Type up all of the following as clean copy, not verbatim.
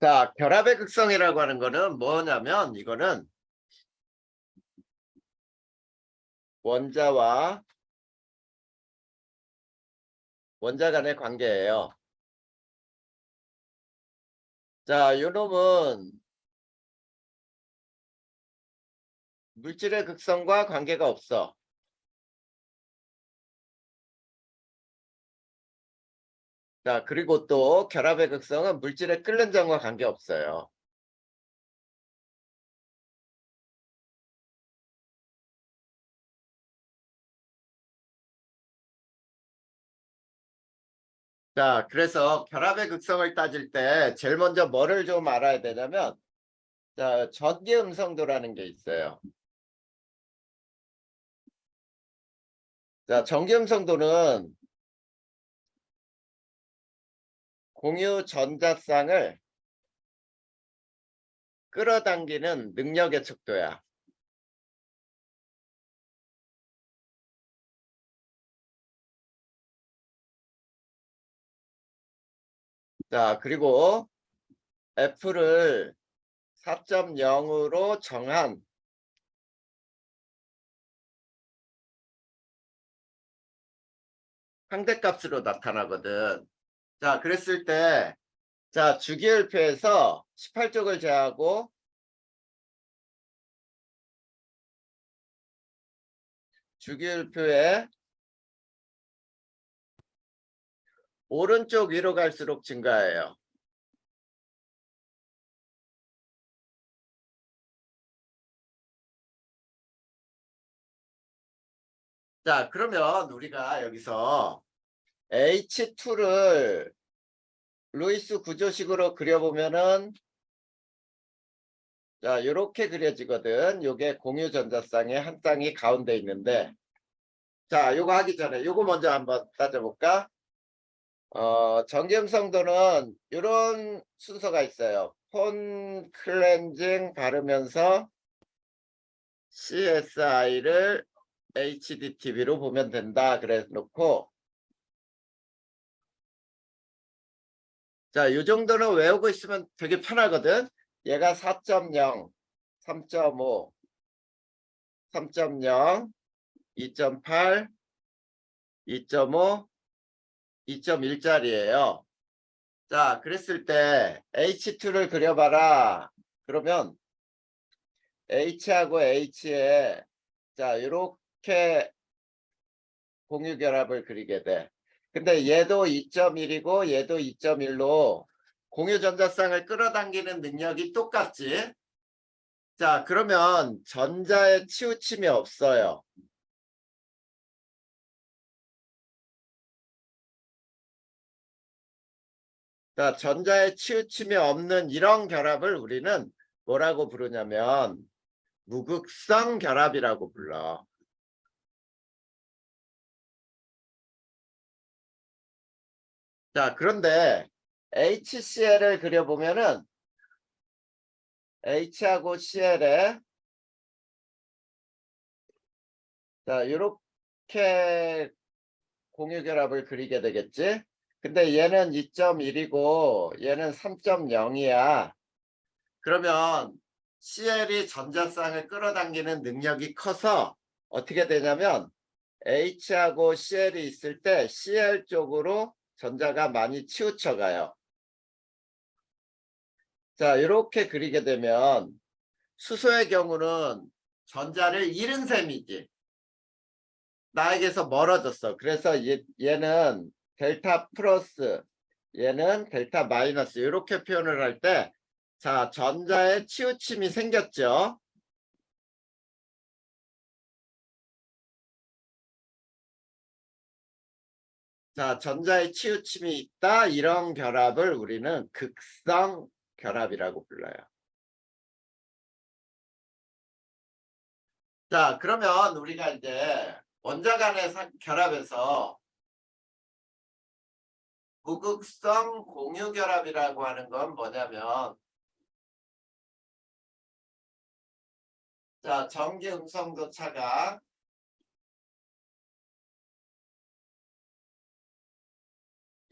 자, 결합의 극성이라고 하는 거는 뭐냐면 이거는 원자와 원자 간의 관계예요. 자, 요 놈은 물질의 극성과 관계가 없어. 자, 그리고 또 결합의 극성은 물질의 끓는 점과 관계없어요. 자, 그래서 결합의 극성을 따질 때 제일 먼저 뭐를 좀 알아야 되냐면, 자, 전기 음성도라는 게 있어요. 자, 전기 음성도는 공유 전자쌍을 끌어당기는 능력의 척도야. 자, 그리고 F를 4.0으로 정한 상대값으로 나타나거든. 자, 그랬을 때, 자, 주기율표에서 18쪽을 제하고 주기율표의 오른쪽 위로 갈수록 증가해요. 자, 그러면 우리가 여기서 H2를 루이스 구조식으로 그려보면은, 자, 이렇게 그려지거든. 요게 공유 전자쌍의 한 쌍이 가운데 있는데, 자, 요거 하기 전에 요거 먼저 한번 따져볼까? 전기음성도는 이런 순서가 있어요. 폰 클렌징 바르면서 CSI를 HDTV로 보면 된다. 그래 놓고, 자, 이 정도는 외우고 있으면 되게 편하거든. 얘가 4.0, 3.5, 3.0, 2.8, 2.5, 2.1짜리예요. 자, 그랬을 때 H2를 그려봐라. 그러면 H하고 H에, 자, 이렇게 공유 결합을 그리게 돼. 근데 얘도 2.1이고 얘도 2.1로 공유 전자쌍을 끌어당기는 능력이 똑같지. 자, 그러면 전자의 치우침이 없어요. 자, 전자의 치우침이 없는 이런 결합을 우리는 뭐라고 부르냐면 무극성 결합이라고 불러. 자, 그런데 HCl을 그려보면은 H하고 Cl에, 자, 이렇게 공유 결합을 그리게 되겠지. 근데 얘는 2.1이고 얘는 3.0이야. 그러면 Cl이 전자쌍을 끌어당기는 능력이 커서 어떻게 되냐면 H하고 Cl이 있을 때 Cl 쪽으로 전자가 많이 치우쳐 가요. 자, 이렇게 그리게 되면 수소의 경우는 전자를 잃은 셈이지. 나에게서 멀어졌어. 그래서 얘는 델타 플러스, 얘는 델타 마이너스, 이렇게 표현을 할 때, 자, 전자의 치우침이 생겼죠. 자, 전자의 치우침이 있다. 이런 결합을 우리는 극성 결합이라고 불러요. 자, 그러면 우리가 이제 원자 간의 결합에서 무극성 공유 결합이라고 하는 건 뭐냐면, 자, 전기 음성도 차가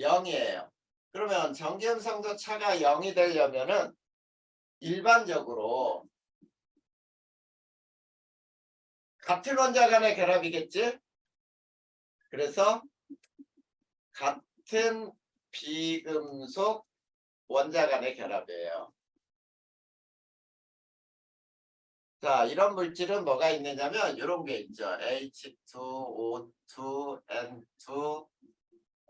0이에요. 그러면 전기음성도 차가 0이 되려면은 일반적으로 같은 원자 간의 결합이겠지? 그래서 같은 비금속 원자 간의 결합이에요. 자, 이런 물질은 뭐가 있느냐면 이런 게 있죠. H2, O2, N2,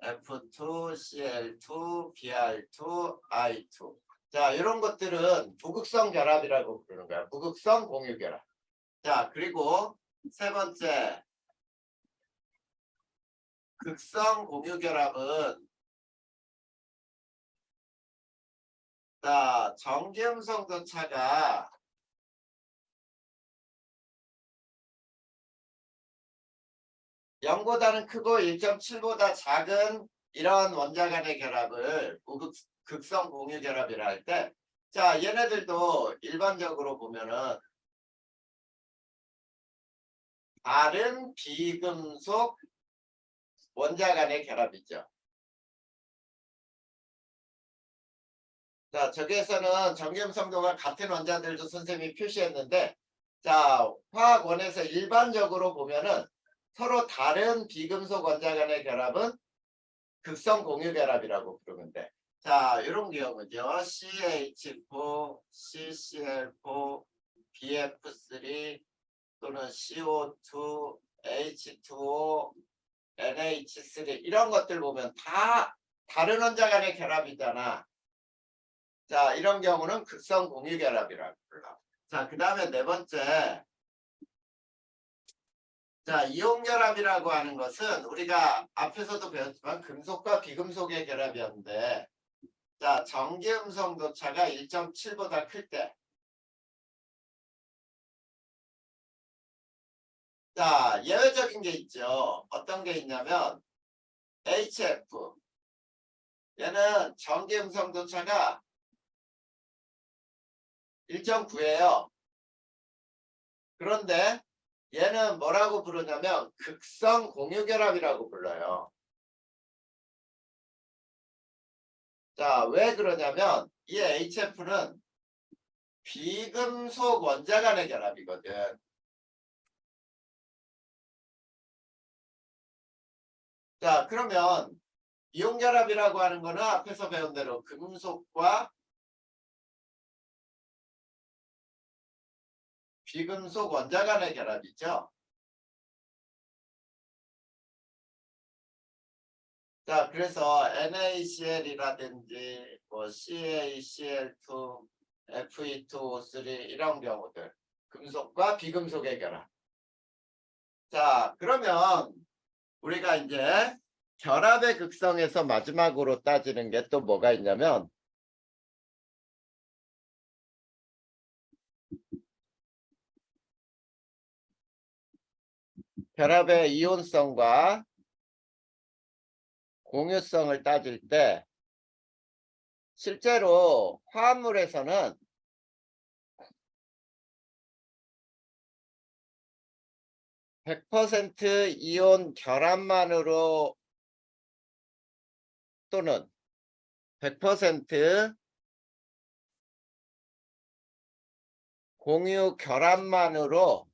F2, Cl2, Br2, I2. 자, 이런 것들은 부극성 결합이라고 부르는 거야. 부극성 공유 결합. 자, 그리고 세 번째, 극성 공유 결합은 자, 전기음성도 차가 0보다는 크고 1.7보다 작은 이런 원자 간의 결합을 극성 공유 결합이라 할 때, 자, 얘네들도 일반적으로 보면은 다른 비금속 원자 간의 결합이죠. 자, 저기에서는 전기음성도가 같은 원자들도 선생님이 표시했는데, 자, 화학원에서 일반적으로 보면은 서로 다른 비금속 원자 간의 결합은 극성 공유 결합이라고 부르면 돼. 자, 이런 경우죠. CH4, CCl4, BF3 또는 CO2, H2O, NH3 이런 것들 보면 다 다른 원자 간의 결합이잖아. 자, 이런 경우는 극성 공유 결합이라고 불러. 자, 그 다음에 네 번째. 자, 이온 결합이라고 하는 것은 우리가 앞에서도 배웠지만 금속과 비금속의 결합이었는데, 자, 전기음성도 차가 1.7보다 클 때, 자, 예외적인 게 있죠. 어떤 게 있냐면 HF. 얘는 전기음성도 차가 1.9예요. 그런데 얘는 뭐라고 부르냐면 극성 공유결합이라고 불러요. 자, 왜 그러냐면 이 HF는 비금속 원자 간의 결합이거든. 자, 그러면 이온결합이라고 하는 거는 앞에서 배운 대로 금속과 비금속 원자 간의 결합이죠. 자, 그래서 NaCl이라든지 뭐 CaCl2, Fe2O3 이런 경우들 금속과 비금속의 결합. 자, 그러면 우리가 이제 결합의 극성에서 마지막으로 따지는 게 또 뭐가 있냐면 결합의 이온성과 공유성을 따질 때 실제로 화합물에서는 100% 이온 결합만으로 또는 100% 공유 결합만으로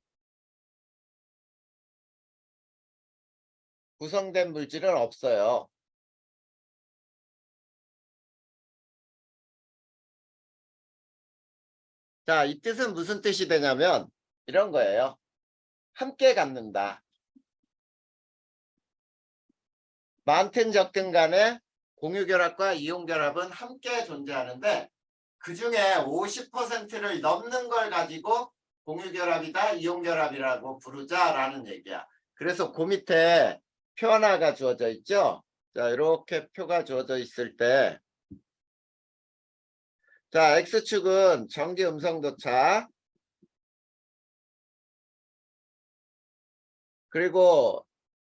구성된 물질은 없어요. 자, 이 뜻은 무슨 뜻이 되냐면 이런 거예요. 함께 갖는다. 많든 적든 간에 공유결합과 이온결합은 함께 존재하는데 그중에 50%를 넘는 걸 가지고 공유결합이다, 이온결합이라고 부르자라는 얘기야. 그래서 그 밑에 표 하나가 주어져 있죠. 자, 이렇게 표가 주어져 있을 때 자, X축은 전기 음성도차 그리고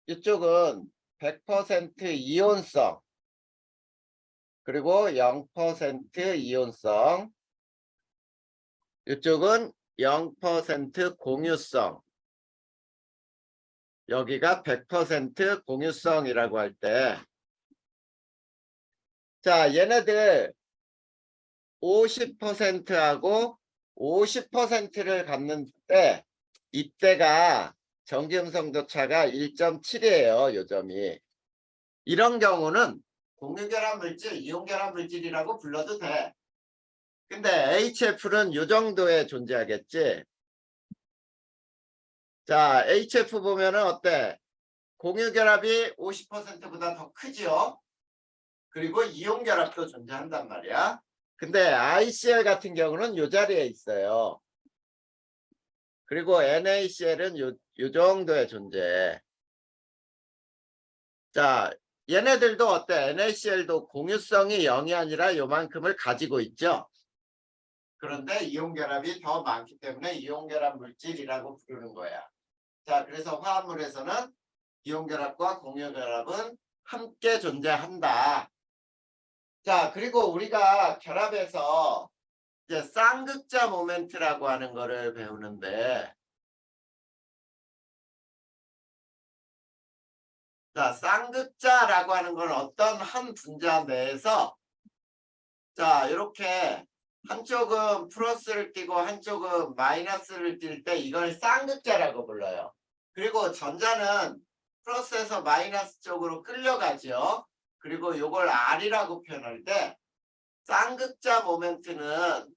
이쪽은 100% 이온성 그리고 0% 이온성 이쪽은 0% 공유성 여기가 100% 공유성이라고 할 때 자, 얘네들 50%하고 50%를 갖는데 이때가 전기음성도 차가 1.7이에요. 요점이. 이런 경우는 공유결합 물질, 이온결합 물질이라고 불러도 돼. 근데 HF는 이 정도에 존재하겠지. 자, HF 보면은 어때? 공유결합이 50%보다 더 크지요. 그리고 이온결합도 존재한단 말이야. 근데 ICL 같은 경우는 이 자리에 있어요. 그리고 NaCl은 요 정도의 존재. 자, 얘네들도 어때? NaCl도 공유성이 0이 아니라 요만큼을 가지고 있죠. 그런데 이온결합이 더 많기 때문에 이온결합 물질이라고 부르는 거야. 자, 그래서 화합물에서는 이온결합과 공유결합은 함께 존재한다. 자, 그리고 우리가 결합에서 이제 쌍극자 모멘트라고 하는 거를 배우는데, 자, 쌍극자라고 하는 건 어떤 한 분자 내에서 자, 이렇게 한쪽은 플러스를 띄고 한쪽은 마이너스를 띌 때 이걸 쌍극자라고 불러요. 그리고 전자는 플러스에서 마이너스 쪽으로 끌려가죠. 그리고 이걸 R이라고 표현할 때 쌍극자 모멘트는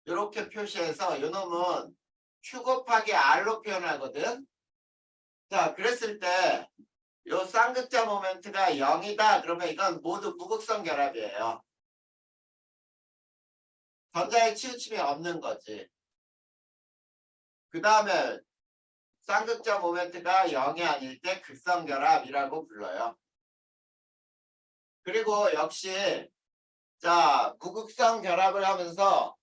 이렇게 표시해서 이놈은 Q 곱하기 R로 표현하거든. 자, 그랬을 때 요 쌍극자 모멘트가 0이다. 그러면 이건 모두 무극성 결합이에요. 전자의 치우침이 없는 거지. 그 다음에 쌍극자 모멘트가 0이 아닐 때 극성 결합이라고 불러요. 그리고 역시 자, 무극성 결합을 하면서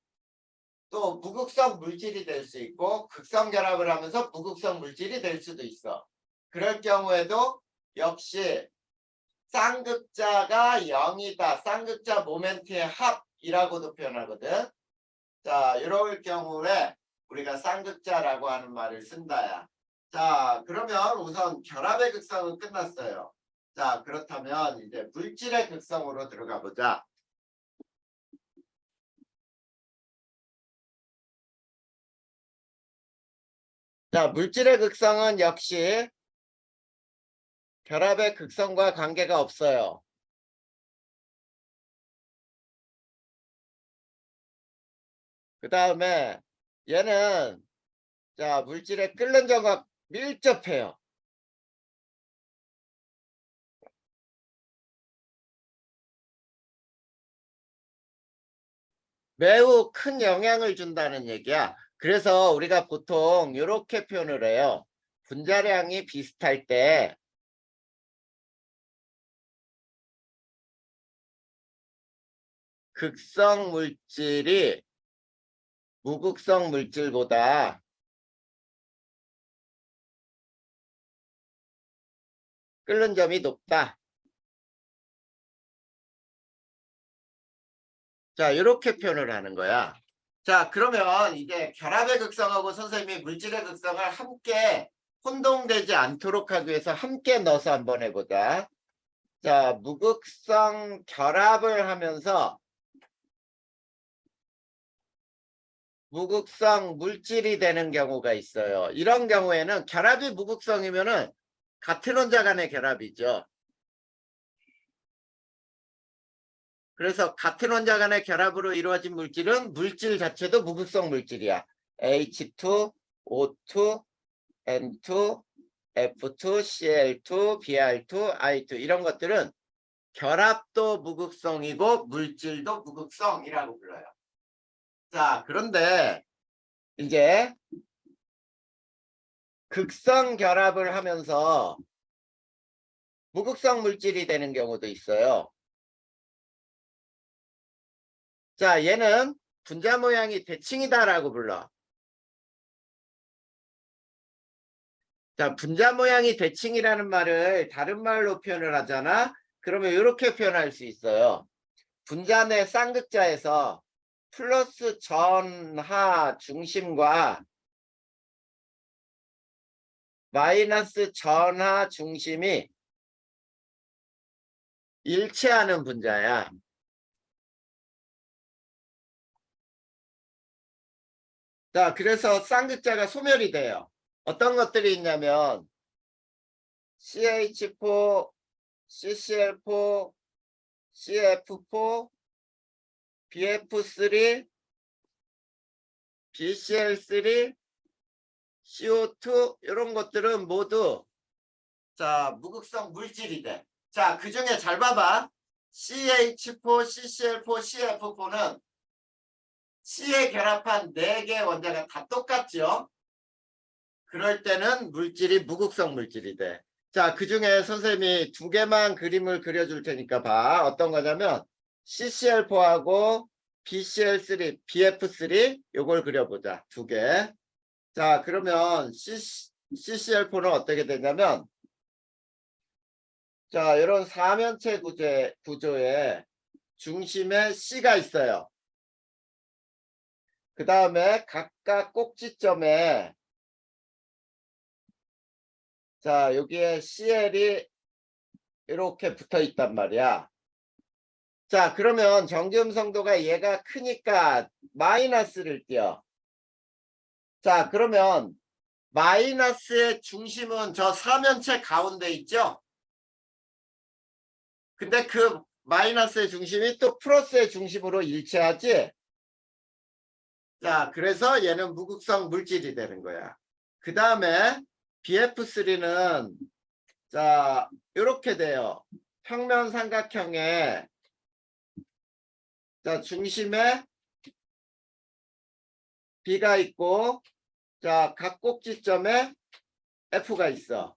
또 무극성 물질이 될 수 있고 극성 결합을 하면서 무극성 물질이 될 수도 있어. 그럴 경우에도 역시 쌍극자가 0이다. 쌍극자 모멘트의 합이라고도 표현하거든. 자, 이럴 경우에 우리가 쌍극자라고 하는 말을 쓴다야. 자, 그러면 우선 결합의 극성은 끝났어요. 자, 그렇다면 이제 물질의 극성으로 들어가 보자. 자, 물질의 극성은 역시 결합의 극성과 관계가 없어요. 그 다음에 얘는 자, 물질의 끓는 점과 밀접해요. 매우 큰 영향을 준다는 얘기야. 그래서 우리가 보통 이렇게 표현을 해요. 분자량이 비슷할 때 극성 물질이 무극성 물질보다 끓는 점이 높다. 자, 이렇게 표현을 하는 거야. 자, 그러면 이제 결합의 극성하고 선생님이 물질의 극성을 함께 혼동되지 않도록 하기 위해서 함께 넣어서 한번 해보자. 자, 무극성 결합을 하면서 무극성 물질이 되는 경우가 있어요. 이런 경우에는 결합이 무극성이면은 같은 원자 간의 결합이죠. 그래서 같은 원자 간의 결합으로 이루어진 물질은 물질 자체도 무극성 물질이야. H2, O2, N2, F2, Cl2, Br2, I2 이런 것들은 결합도 무극성이고 물질도 무극성이라고 불러요. 자, 그런데 이제 극성 결합을 하면서 무극성 물질이 되는 경우도 있어요. 자, 얘는 분자 모양이 대칭이다라고 불러. 자, 분자 모양이 대칭이라는 말을 다른 말로 표현을 하잖아. 그러면 이렇게 표현할 수 있어요. 분자 내 쌍극자에서 플러스 전하 중심과 마이너스 전하 중심이 일치하는 분자야. 자, 그래서 쌍극자가 소멸이 돼요. 어떤 것들이 있냐면 CH4, CCl4, CF4, BF3, BCl3, CO2 이런 것들은 모두 자 무극성 물질이 돼. 자, 그 중에 잘 봐봐. CH4, CCl4, CF4는 C에 결합한 4개 원자가 다 똑같죠. 그럴 때는 물질이 무극성 물질이 돼. 자, 그 중에 선생님이 2개만 그림을 그려줄 테니까 봐. 어떤 거냐면 CCl4하고 BCl3, BF3 요걸 그려보자. 2개. 자, 그러면 CCl4는 어떻게 되냐면 자, 이런 사면체 구조에 중심에 C가 있어요. 그 다음에 각각 꼭지점에 자, 여기에 CL이 이렇게 붙어 있단 말이야. 자, 그러면 정지음성도가 얘가 크니까 마이너스를 띄어. 자, 그러면 마이너스의 중심은 저 사면체 가운데 있죠? 근데 그 마이너스의 중심이 또 플러스의 중심으로 일치하지? 자, 그래서 얘는 무극성 물질이 되는 거야. 그 다음에 BF3는 자, 이렇게 돼요. 평면 삼각형에 자, 중심에 B가 있고 자, 각 꼭지점에 F가 있어.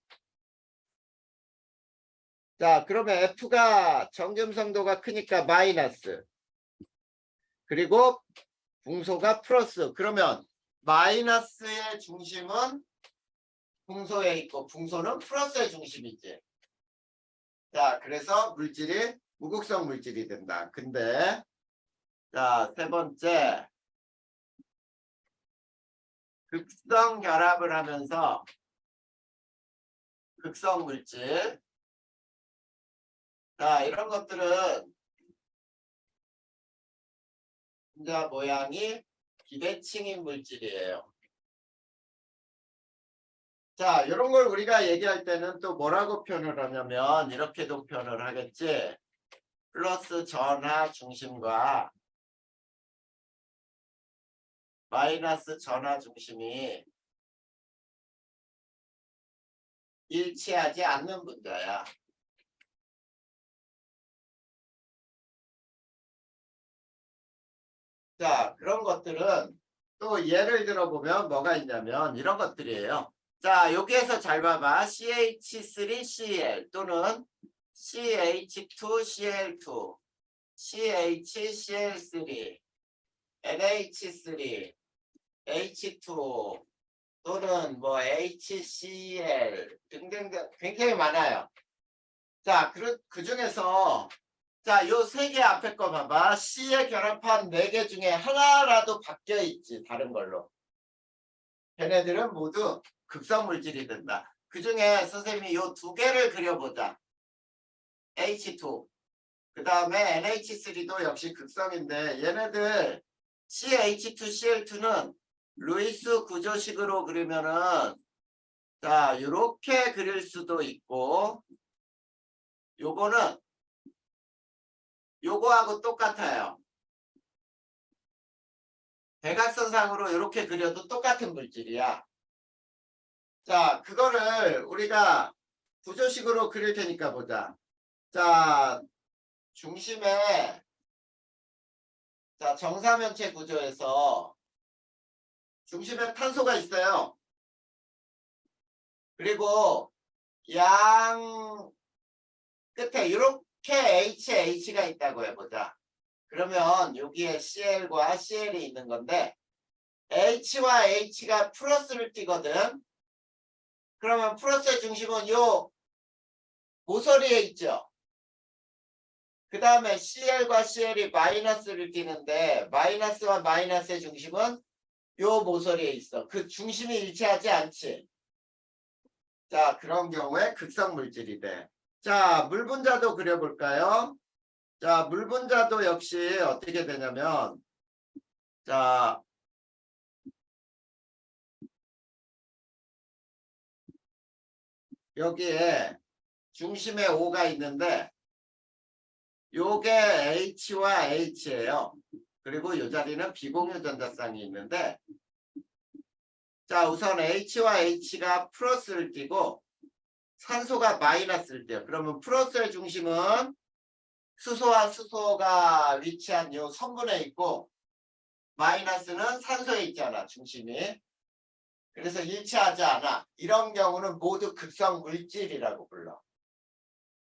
자, 그러면 F가 정점성도가 크니까 마이너스. 그리고 붕소가 플러스. 그러면 마이너스의 중심은 붕소에 있고 붕소는 플러스의 중심이지. 자, 그래서 물질이 무극성 물질이 된다. 근데 자, 3번째 극성 결합을 하면서 극성 물질 자, 이런 것들은 분자 모양이 비대칭인 물질이에요. 자, 이런 걸 우리가 얘기할 때는 또 뭐라고 표현을 하냐면 이렇게도 표현을 하겠지. 플러스 전하 중심과 마이너스 전하 중심이 일치하지 않는 분자야. 자, 그런 것들은 또 예를 들어 보면 뭐가 있냐면 이런 것들이에요. 자, 여기에서 잘 봐봐. CH3Cl 또는 CH2Cl2, CHCl3, NH3, H2 또는 뭐 HCl 등등등 굉장히 많아요. 자, 그 중에서 자, 요 3개 앞에 거 봐봐. C에 결합한 4개 중에 하나라도 바뀌어 있지. 다른 걸로. 걔네들은 모두 극성 물질이 된다. 그 중에 선생님이 요 2개를 그려보자. H2. 그 다음에 NH3도 역시 극성인데 얘네들 CH2CL2는 루이스 구조식으로 그리면은 자, 요렇게 그릴 수도 있고 요거는 요거하고 똑같아요. 대각선상으로 이렇게 그려도 똑같은 물질이야. 자, 그거를 우리가 구조식으로 그릴 테니까 보자. 자, 중심에 자, 정사면체 구조에서 중심에 탄소가 있어요. 그리고 양 끝에 이렇게 HH가 있다고 해보자. 그러면 여기에 CL과 CL이 있는 건데 H와 H가 플러스를 띠거든. 그러면 플러스의 중심은 요 모서리에 있죠. 그 다음에 CL과 CL이 마이너스를 띠는데 마이너스와 마이너스의 중심은 요 모서리에 있어. 그 중심이 일치하지 않지. 자, 그런 경우에 극성 물질이 돼. 자, 물 분자도 그려볼까요? 자, 물 분자도 역시 어떻게 되냐면, 자, 여기에 중심에 O가 있는데, 요게 H와 H예요. 그리고 이 자리는 비공유 전자쌍이 있는데, 자, 우선 H와 H가 플러스를 띠고 산소가 마이너스를 띠요. 그러면 플러스의 중심은 수소와 수소가 위치한 요 성분에 있고, 마이너스는 산소에 있잖아, 중심이. 그래서 일치하지 않아. 이런 경우는 모두 극성 물질이라고 불러.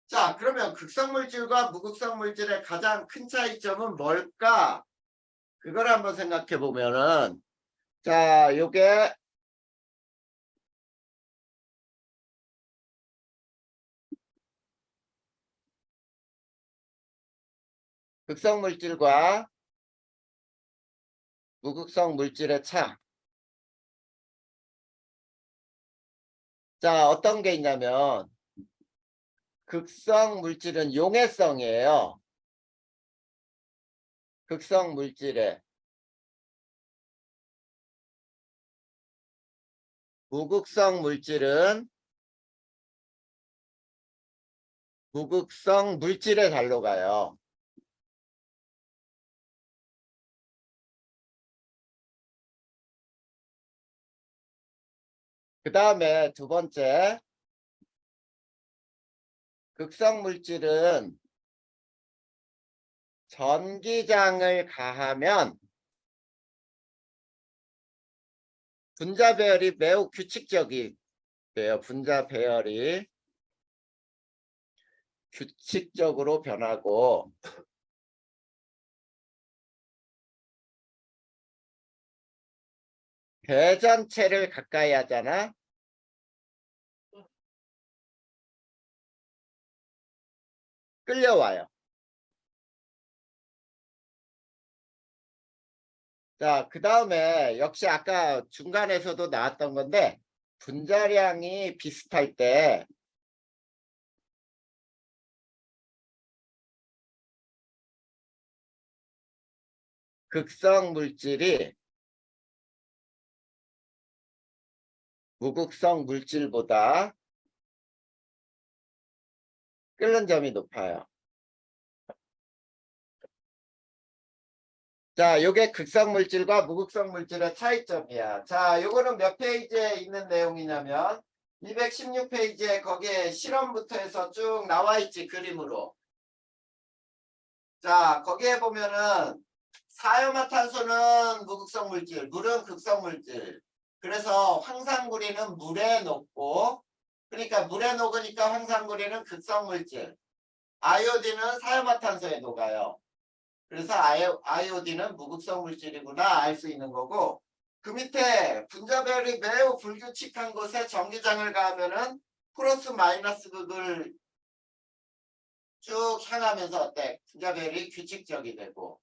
자, 그러면 극성 물질과 무극성 물질의 가장 큰 차이점은 뭘까? 그걸 한번 생각해 보면은, 자, 요게 극성 물질과 무극성 물질의 차. 자, 어떤 게 있냐면, 극성 물질은 용해성이에요. 극성 물질에. 무극성 물질은 무극성 물질의 달로 가요. 그 다음에 두 번째, 극성 물질은 전기장을 가하면 분자 배열이 매우 규칙적이 돼요. 분자 배열이 규칙적으로 변하고, 대전체를 가까이 하잖아. 끌려와요. 자, 그 다음에 역시 아까 중간에서도 나왔던 건데, 분자량이 비슷할 때 극성 물질이 무극성 물질보다 끓는 점이 높아요. 자, 요게 극성 물질과 무극성 물질의 차이점이야. 자, 요거는 몇 페이지에 있는 내용이냐면 216페이지에 거기에 실험부터 해서 쭉 나와 있지, 그림으로. 자, 거기에 보면은 사이오마탄소는 무극성 물질, 물은 극성 물질. 그래서 황산구리는 물에 녹고, 그러니까 물에 녹으니까 황산구리는 극성 물질. 아이오딘은 사이오마탄소에 녹아요. 그래서 아이오딘은 무극성 물질이구나 알 수 있는 거고, 그 밑에 분자 배열이 매우 불규칙한 곳에 전기장을 가하면은 플러스 마이너스 극을 쭉 향하면서 어때? 분자 배열이 규칙적이 되고,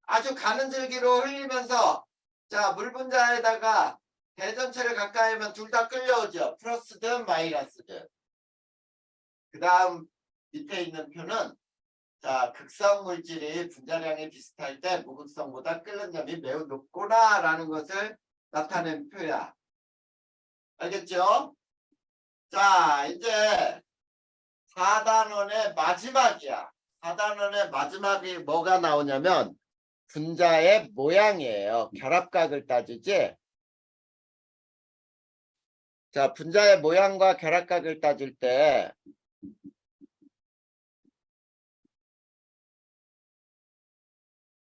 아주 가는 줄기로 흘리면서, 자, 물 분자에다가 대전체를 가까이 하면 둘 다 끌려오죠. 플러스든 마이너스든. 그 다음 밑에 있는 표는, 자, 극성 물질이 분자량이 비슷할 때 무극성보다 끓는 점이 매우 높구나라는 것을 나타낸 표야. 알겠죠? 자, 이제 4단원의 마지막이야. 4단원의 마지막이 뭐가 나오냐면 분자의 모양이에요. 결합각을 따지지. 자, 분자의 모양과 결합각을 따질 때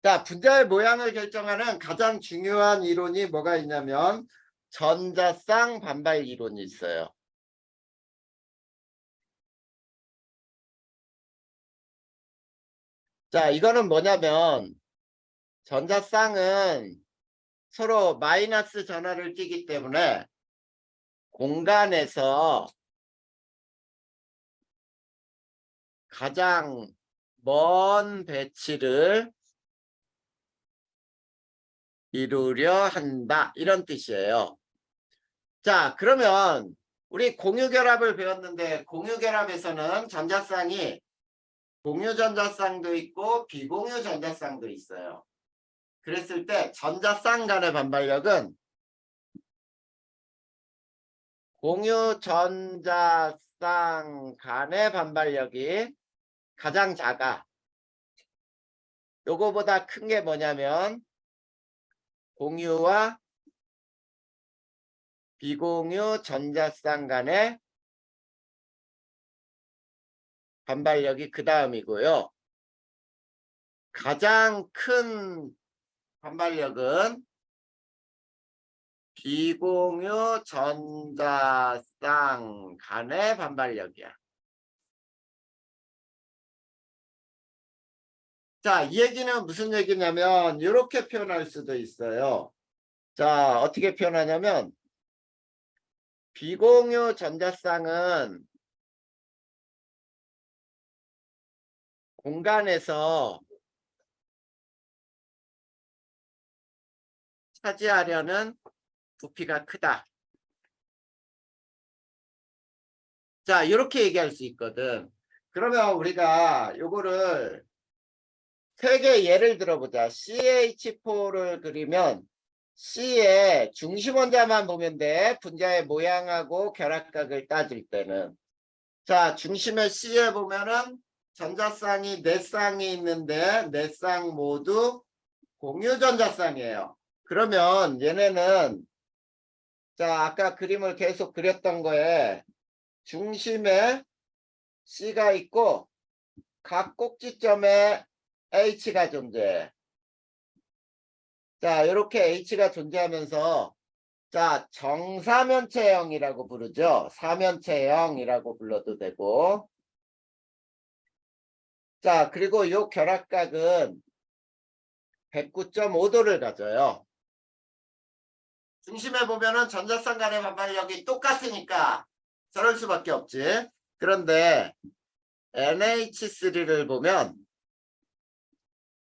자, 분자의 모양을 결정하는 가장 중요한 이론이 뭐가 있냐면 전자쌍 반발 이론이 있어요. 자, 이거는 뭐냐면 전자쌍은 서로 마이너스 전하를 띠기 때문에 공간에서 가장 먼 배치를 이루려 한다. 이런 뜻이에요. 자, 그러면 우리 공유결합을 배웠는데 공유결합에서는 전자쌍이 공유전자쌍도 있고 비공유전자쌍도 있어요. 그랬을 때 전자쌍 간의 반발력은 공유전자쌍 간의 반발력이 가장 작아. 요거보다 큰 게 뭐냐면 공유와 비공유 전자쌍 간의 반발력이 그 다음이고요. 가장 큰 반발력은 비공유 전자쌍 간의 반발력이야. 자, 이 얘기는 무슨 얘기냐면 이렇게 표현할 수도 있어요. 자, 어떻게 표현하냐면 비공유 전자쌍은 공간에서 차지하려는 부피가 크다. 자, 이렇게 얘기할 수 있거든. 그러면 우리가 요거를 세 개 예를 들어보자. CH4를 그리면 C의 중심 원자만 보면 돼. 분자의 모양하고 결합각을 따질 때는. 자, 중심의 C에 보면은 전자쌍이 4쌍이 있는데 4쌍 모두 공유전자쌍이에요. 그러면 얘네는 자, 아까 그림을 계속 그렸던 거에 중심에 C가 있고 각 꼭지점에 H가 존재해. 자, 이렇게 H가 존재하면서 자, 정사면체형이라고 부르죠. 사면체형이라고 불러도 되고. 자, 그리고 요 결합각은 109.5도를 가져요. 중심에 보면은 전자쌍 간의 반발력이 똑같으니까 저럴 수밖에 없지. 그런데 NH3를 보면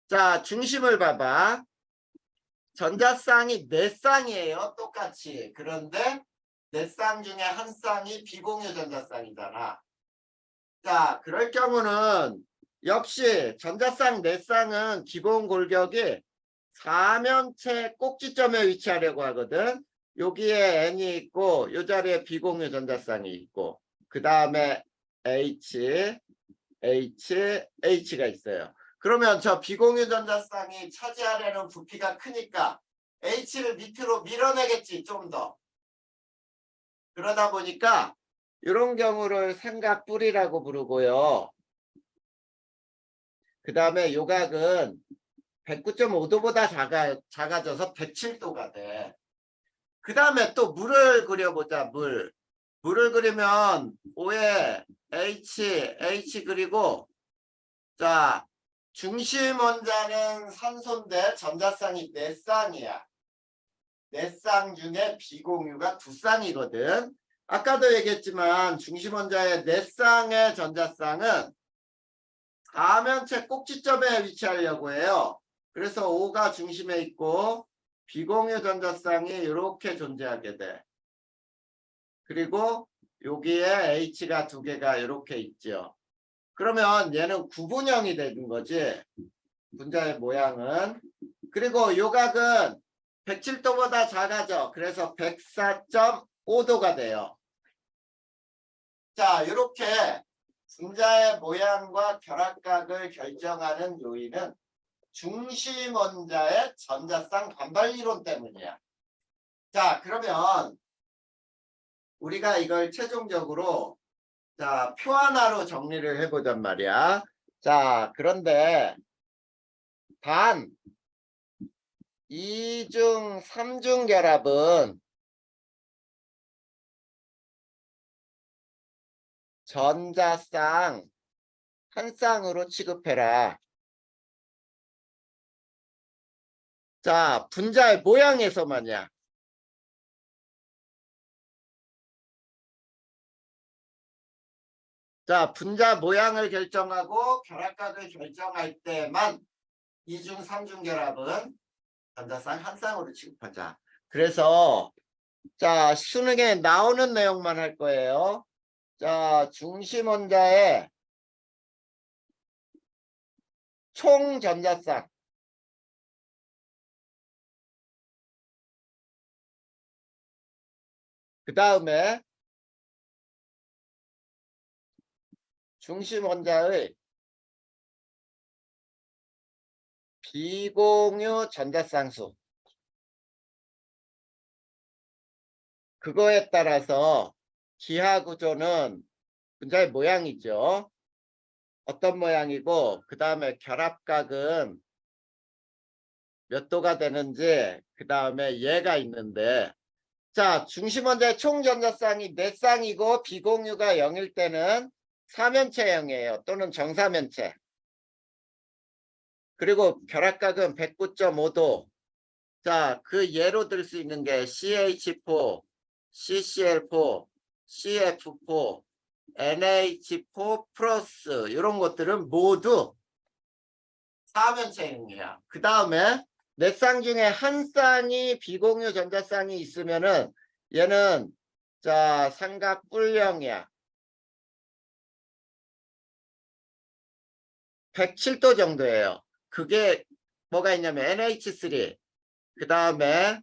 자, 중심을 봐봐. 전자쌍이 4쌍이에요. 똑같이. 그런데 4쌍 중에 한 쌍이 비공유 전자쌍이잖아. 자, 그럴 경우는 역시 전자쌍 4쌍은 기본 골격이 사면체 꼭지점에 위치하려고 하거든. 여기에 N이 있고 이 자리에 비공유 전자쌍이 있고 그 다음에 H가 있어요. 그러면 저 비공유 전자쌍이 차지하려는 부피가 크니까 H를 밑으로 밀어내겠지, 좀 더. 그러다 보니까 이런 경우를 삼각뿔이라고 부르고요. 그 다음에 요각은 109.5도보다 작아져서 107도가 돼. 그 다음에 또 물을 그려보자, 물. 물을 그리면 O에 H 그리고 자, 중심 원자는 산소인데 전자쌍이 4쌍이야. 4쌍 중에 비공유가 2쌍이거든. 아까도 얘기했지만 중심 원자의 4쌍의 전자쌍은 사면체 꼭지점에 위치하려고 해요. 그래서 O가 중심에 있고 비공유 전자쌍이 이렇게 존재하게 돼. 그리고 여기에 H가 2개가 이렇게 있죠. 그러면 얘는 구분형이 되는 거지. 분자의 모양은. 그리고 요각은 107도보다 작아져. 그래서 104.5도가 돼요. 자, 이렇게 분자의 모양과 결합각을 결정하는 요인은 중심 원자의 전자쌍 반발 이론 때문이야. 자, 그러면 우리가 이걸 최종적으로 자, 표 하나로 정리를 해보잔 말이야. 자, 그런데 단 2중, 3중 결합은 전자쌍 한 쌍으로 취급해라. 자, 분자의 모양에서만이야. 자, 분자 모양을 결정하고 결합각을 결정할 때만 2중, 3중 결합은 전자쌍 한 쌍으로 취급하자. 그래서 자, 수능에 나오는 내용만 할 거예요. 자, 중심 원자의 총 전자쌍. 그 다음에 중심 원자의 비공유 전자쌍수. 그거에 따라서 기하 구조는 분자의 모양이죠. 어떤 모양이고, 그 다음에 결합각은 몇 도가 되는지, 그 다음에 얘가 있는데, 자, 중심 원자의 총 전자쌍이 4쌍이고 비공유가 0일 때는 사면체형이에요. 또는 정사면체. 그리고 결합각은 109.5도. 자, 그 예로 들 수 있는 게 CH4, CCl4, CF4, NH4 플러스 이런 것들은 모두 사면체형이야. 그 다음에 4쌍 중에 한 쌍이 비공유 전자쌍이 있으면은 얘는 자 삼각뿔형이야. 107도 정도예요. 그게 뭐가 있냐면 NH3, 그 다음에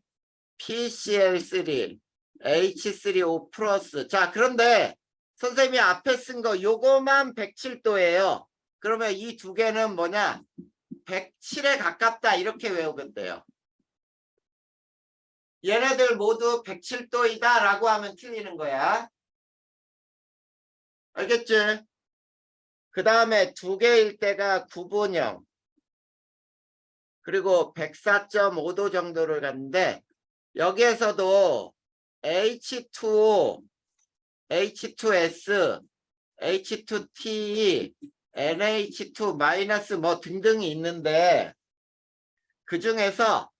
PCl3, H3O 플러스. 자, 그런데 선생님이 앞에 쓴 거 요거만 107도예요. 그러면 이 두 개는 뭐냐? 107에 가깝다 이렇게 외우면 돼요. 얘네들 모두 107도이다 라고 하면 틀리는 거야. 알겠지? 그 다음에 두 개일 때가 구분형. 그리고 104.5도 정도를 갔는데 여기에서도 H2O, H2S, H2T, NH2- 뭐 등등이 있는데 그 중에서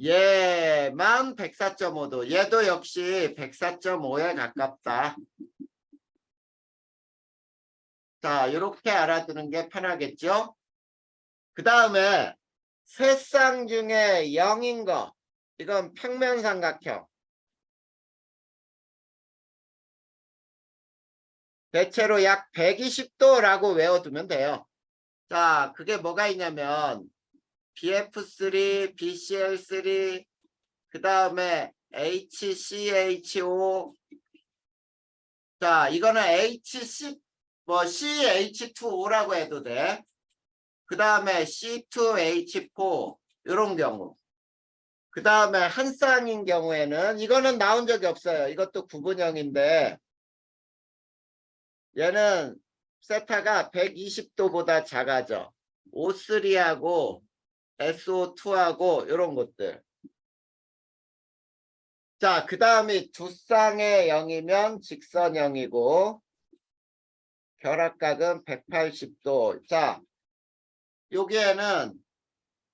얘만 104.5도, 얘도 역시 104.5에 가깝다. 자, 이렇게 알아두는 게 편하겠죠? 그 다음에 세 쌍 중에 0인 거, 이건 평면삼각형. 대체로 약 120도라고 외워두면 돼요. 자, 그게 뭐가 있냐면 BF3, BCl3, 그 다음에 HCHO. 자, 이거는 CH2O라고 해도 돼. 그 다음에 C2H4 이런 경우. 그 다음에 한 쌍인 경우에는 이거는 나온 적이 없어요. 이것도 구분형인데 얘는 세타가 120도보다 작아져. O3하고 SO2하고 이런 것들. 자, 그 다음에 두 쌍의 0이면 직선형이고 결합각은 180도. 자, 여기에는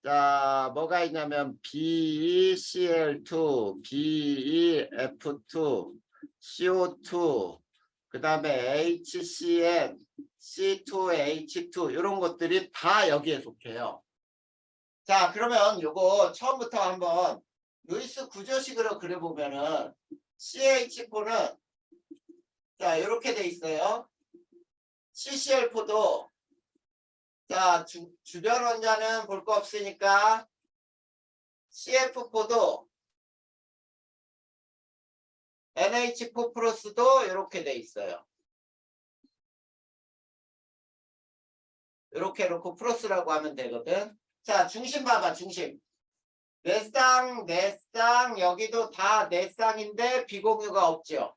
자, 뭐가 있냐면 BeCl2, BeF2, CO2, 그 다음에 HCN, C2H2 이런 것들이 다 여기에 속해요. 자, 그러면 요거 처음부터 한번 루이스 구조식으로 그려보면은 CH4는 자 이렇게 돼 있어요. CCl4도 자 주변 원자는 볼 거 없으니까 CF4도 NH4 플러스도 이렇게 돼 있어요. 이렇게 놓고 플러스라고 하면 되거든. 자, 중심 봐봐, 중심. 네 쌍, 여기도 다 네 쌍인데 비공유가 없죠.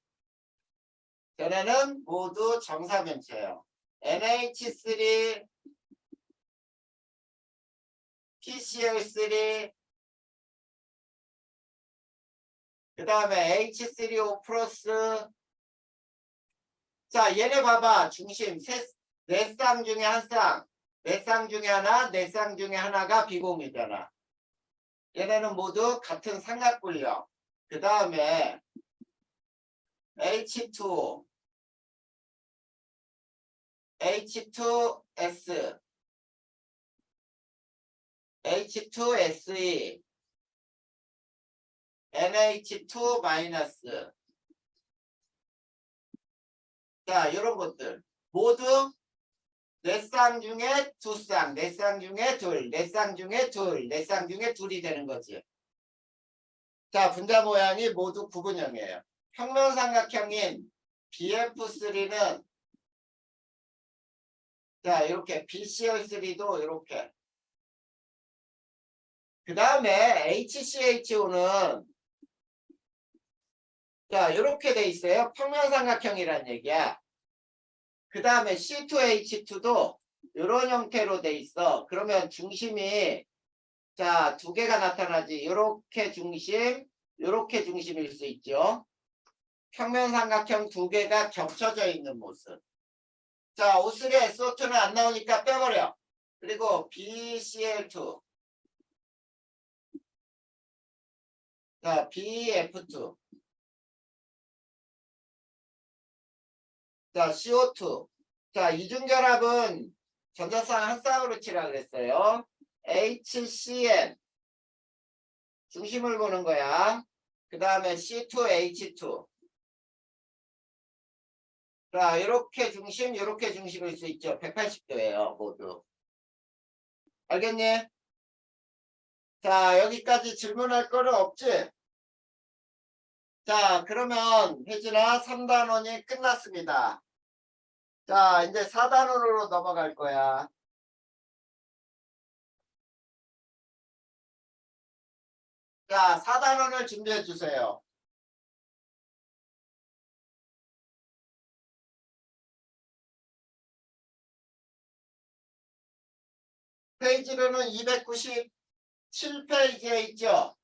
걔네는 모두 정사면체예요. NH3, PCl3, 그 다음에 H3O 플러스. 자, 얘네 봐봐, 중심. 네 쌍 중에 한 쌍. 네 쌍 중에 하나, 네 쌍 중에 하나가 비공유잖아. 얘네는 모두 같은 삼각분력. 그 다음에 H2O, H2S, H2SE, NH2 마이너스. 자, 이런 것들 모두 네 쌍 중에 두 쌍, 네 쌍 중에 둘, 네 쌍 중에 둘, 네 쌍 중에 둘이 되는 거지. 자, 분자 모양이 모두 구분형이에요. 평면삼각형인 BF3는 자, 이렇게 BCl3도 이렇게. 그 다음에 HCHO는 자, 이렇게 돼 있어요. 평면삼각형이란 얘기야. 그 다음에 C2H2도 이런 형태로 돼 있어. 그러면 중심이 자, 두 개가 나타나지. 이렇게 중심, 이렇게 중심일 수 있죠. 평면삼각형 두 개가 겹쳐져 있는 모습. 자, O3에 SO2는 안 나오니까 빼버려. 그리고 BCl2. 자, BF2. 자, CO2. 자, 이중결합은 전자쌍 한 쌍으로 치라 그랬어요. HCN. 중심을 보는 거야. 그 다음에 C2H2. 자, 이렇게 중심, 이렇게 중심일 수 있죠. 180도예요, 모두. 알겠니? 자, 여기까지 질문할 거는 없지? 자, 그러면 혜진아 3단원이 끝났습니다. 자, 이제 4단원으로 넘어갈 거야. 자, 4단원을 준비해 주세요. 페이지로는 297페이지에 있죠?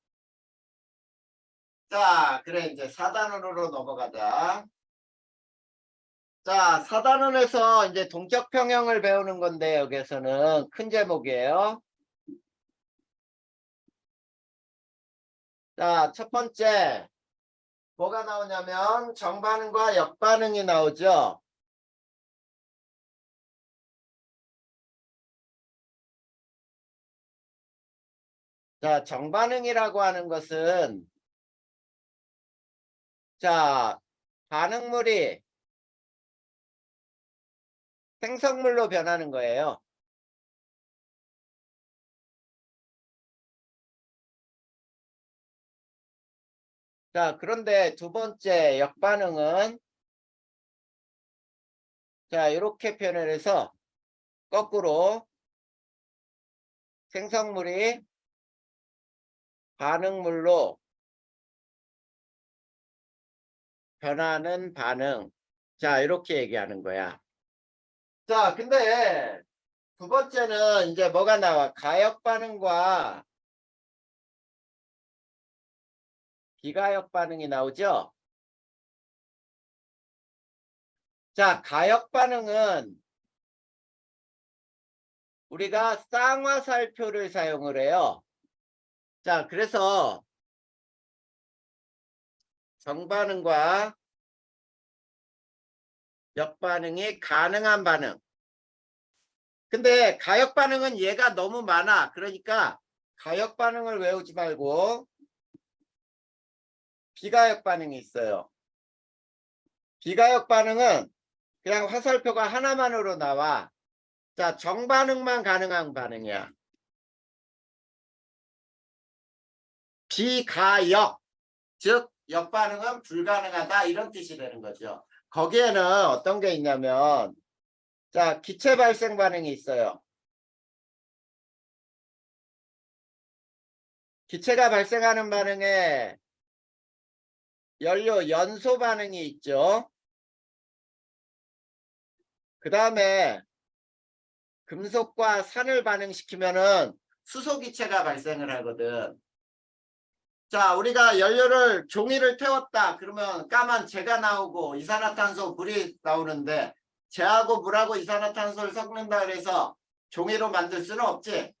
자, 그래, 이제 4단원으로 넘어가자. 자, 4단원에서 이제 동격평형을 배우는 건데, 여기서는 큰 제목이에요. 자, 첫 번째, 뭐가 나오냐면, 정반응과 역반응이 나오죠? 자, 정반응이라고 하는 것은, 자, 반응물이 생성물로 변하는 거예요. 자, 그런데 두 번째 역반응은 자, 이렇게 표현을 해서 거꾸로 생성물이 반응물로 변하는 반응. 자, 이렇게 얘기하는 거야. 자, 근데 두 번째는 이제 뭐가 나와? 가역 반응과 비가역 반응이 나오죠? 자, 가역 반응은 우리가 쌍화살표를 사용을 해요. 자, 그래서 정반응과 역반응이 가능한 반응. 근데 가역 반응은 얘가 너무 많아. 그러니까 가역 반응을 외우지 말고 비가역 반응이 있어요. 비가역 반응은 그냥 화살표가 하나만으로 나와. 자, 정반응만 가능한 반응이야. 비가역, 즉 역반응은 불가능하다 이런 뜻이 되는 거죠. 거기에는 어떤 게 있냐면 자, 기체 발생 반응이 있어요. 기체가 발생하는 반응에 연료 연소 반응이 있죠. 그 다음에 금속과 산을 반응시키면은 수소 기체가 발생을 하거든. 자, 우리가 연료를 종이를 태웠다 그러면 까만 재가 나오고 이산화탄소 물이 나오는데 재하고 물하고 이산화탄소를 섞는다 그래서 종이로 만들 수는 없지.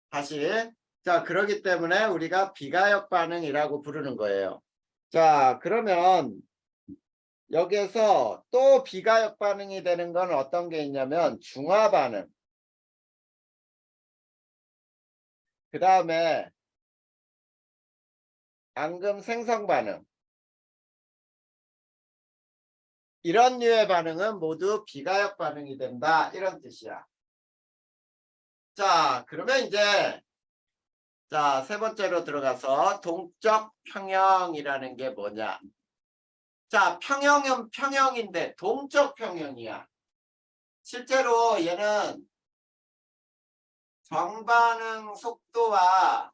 다시 자, 그러기 때문에 우리가 비가역 반응이라고 부르는 거예요. 자, 그러면 여기에서 또 비가역 반응이 되는 건 어떤 게 있냐면 중화 반응. 그 다음에 앙금 생성 반응. 이런 류의 반응은 모두 비가역 반응이 된다. 이런 뜻이야. 자, 그러면 이제 자, 세 번째로 들어가서 동적 평형이라는 게 뭐냐? 자, 평형은 평형인데 동적 평형이야. 실제로 얘는 정반응 속도와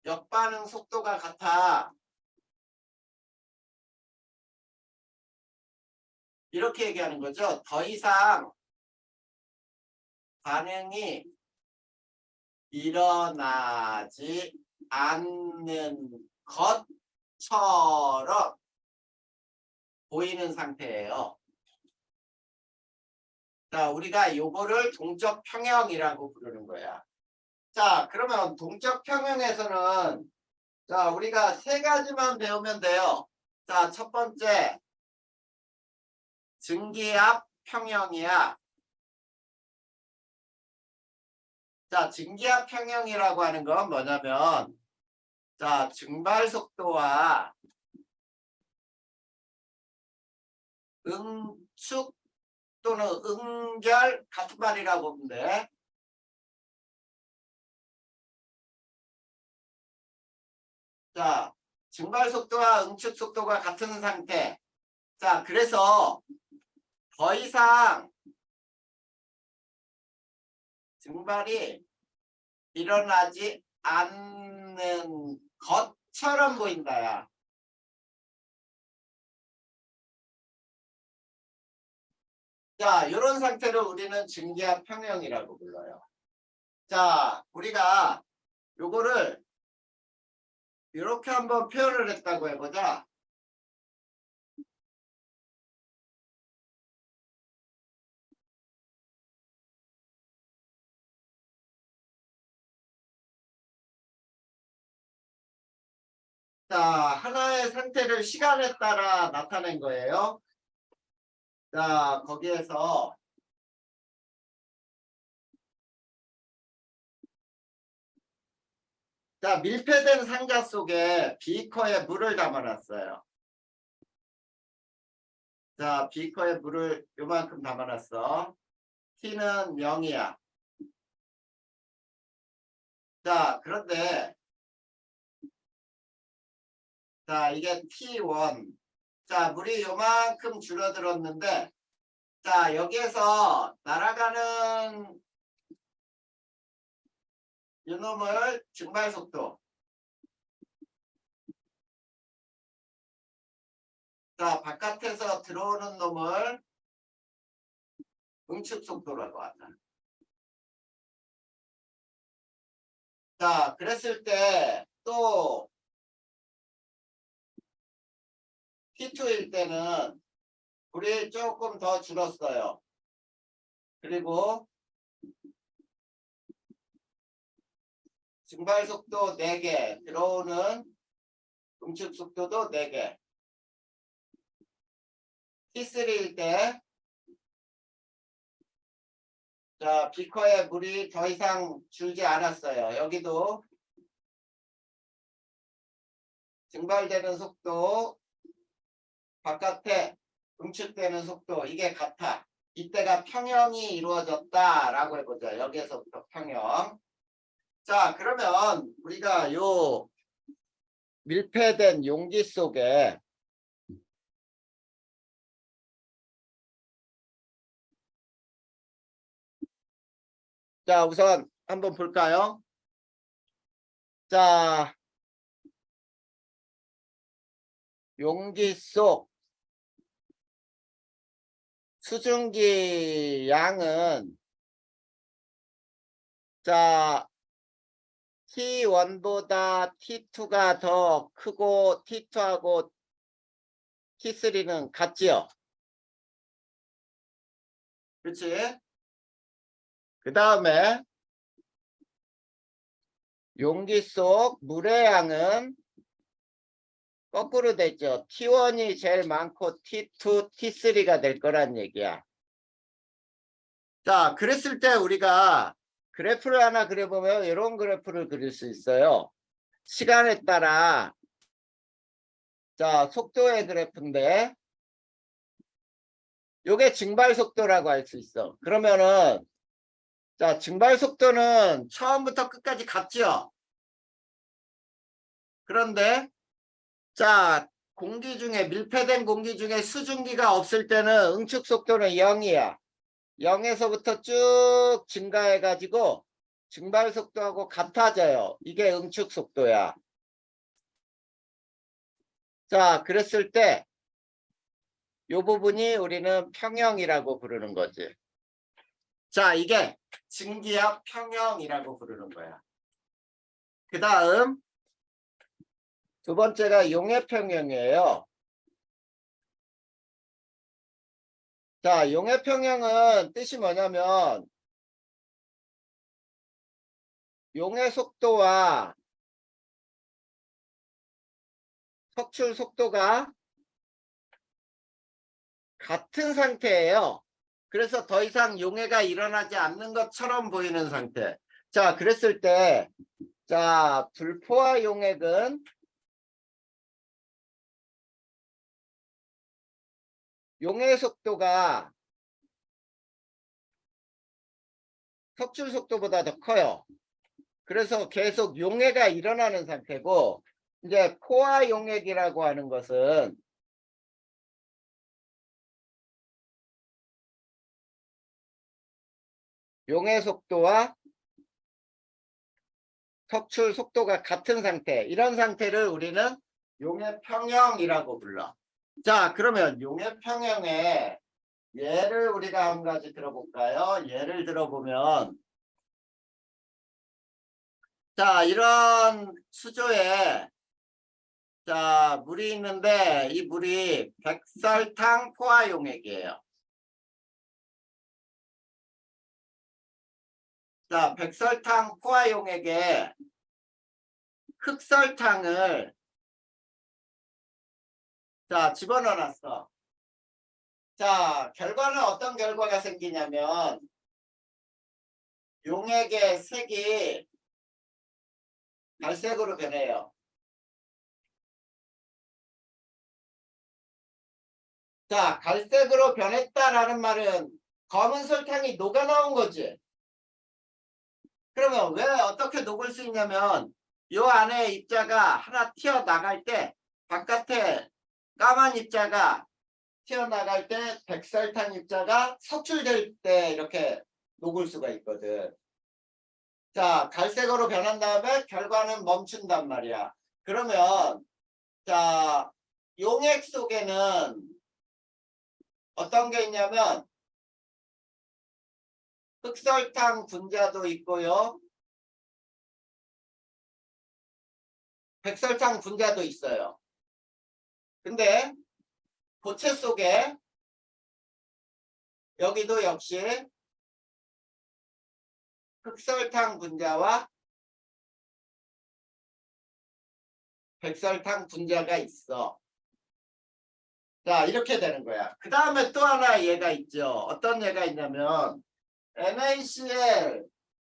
역반응 속도가 같아. 이렇게 얘기하는 거죠. 더 이상 반응이 일어나지 않는 것처럼 보이는 상태예요. 자, 우리가 요거를 동적 평형이라고 부르는 거야. 자, 그러면 동적 평형에서는 자, 우리가 세 가지만 배우면 돼요. 자, 첫 번째 증기압 평형이야. 자, 증기압 평형이라고 하는 건 뭐냐면 자, 증발 속도와 응축 또는 응결 같은 말이라고 보면 돼. 자, 증발 속도와 응축 속도가 같은 상태. 자, 그래서 더 이상 증발이 일어나지 않는 것처럼 보인다야. 자, 이런 상태를 우리는 증기압 평형이라고 불러요. 자, 우리가 요거를 이렇게 한번 표현을 했다고 해보자. 자, 하나의 상태를 시간에 따라 나타낸 거예요. 자, 거기에서 자, 밀폐된 상자 속에 비커에 물을 담아놨어요. 자, 비커에 물을 요만큼 담아놨어. T는 0이야. 자, 그런데 자, 이게 T1. 자, 물이 요만큼 줄어들었는데 자, 여기에서 날아가는 이놈을 증발 속도. 자, 바깥에서 들어오는 놈을 응축 속도라고 한다. 자, 그랬을 때 또 T2일 때는 물이 조금 더 줄었어요. 그리고 증발 속도 4개, 들어오는 응축 속도도 4개. T3일 때 자, 비커에 물이 더 이상 줄지 않았어요. 여기도 증발되는 속도, 바깥에 응축되는 속도 이게 같아. 이때가 평형이 이루어졌다라고 해보자. 여기에서부터 평형. 자, 그러면 우리가 요 밀폐된 용기 속에 자, 우선 한번 볼까요? 자, 용기 속 수증기 양은 자, T1보다 T2가 더 크고 T2하고 T3는 같지요? 그렇지? 그 다음에 용기 속 물의 양은 거꾸로 되죠. T1이 제일 많고 T2, T3가 될 거란 얘기야. 자, 그랬을 때 우리가 그래프를 하나 그려보면 이런 그래프를 그릴 수 있어요. 시간에 따라 자 속도의 그래프인데 요게 증발 속도라고 할 수 있어. 그러면은 자 증발 속도는 처음부터 끝까지 같죠. 그런데 자 공기 중에 밀폐된 공기 중에 수증기가 없을 때는 응축 속도는 0이야. 0에서부터 쭉 증가해 가지고 증발 속도하고 같아져요. 이게 응축 속도야. 자 그랬을 때 이 부분이 우리는 평형이라고 부르는 거지. 자 이게 증기압 평형이라고 부르는 거야. 그 다음 두 번째가 용해 평형이에요. 자 용해 평형은 뜻이 뭐냐면 용해 속도와 석출 속도가 같은 상태예요. 그래서 더 이상 용해가 일어나지 않는 것처럼 보이는 상태. 자 그랬을 때 자 불포화 용액은 용해 속도가 석출 속도보다 더 커요. 그래서 계속 용해가 일어나는 상태고 이제 포화 용액이라고 하는 것은 용해 속도와 석출 속도가 같은 상태, 이런 상태를 우리는 용해 평형이라고 불러. 자 그러면 용해 평형의 예를 우리가 한 가지 들어볼까요? 예를 들어보면 자 이런 수조에 자 물이 있는데 이 물이 백설탕 포화 용액이에요. 자 백설탕 포화 용액에 흑설탕을 자 집어넣어 놨어. 자 결과는 어떤 결과가 생기냐면 용액의 색이 갈색으로 변해요. 자 갈색으로 변했다라는 말은 검은 설탕이 녹아 나온 거지. 그러면 왜 어떻게 녹을 수 있냐면 요 안에 입자가 하나 튀어나갈 때 바깥에 까만 입자가 튀어나갈 때 백설탕 입자가 석출될 때 이렇게 녹을 수가 있거든. 자 갈색으로 변한 다음에 결과는 멈춘단 말이야. 그러면 자 용액 속에는 어떤 게 있냐면 흑설탕 분자도 있고요. 백설탕 분자도 있어요. 근데 고체 속에 여기도 역시 흑설탕 분자와 백설탕 분자가 있어. 자 이렇게 되는 거야. 그 다음에 또 하나 예가 있죠. 어떤 예가 있냐면 NaCl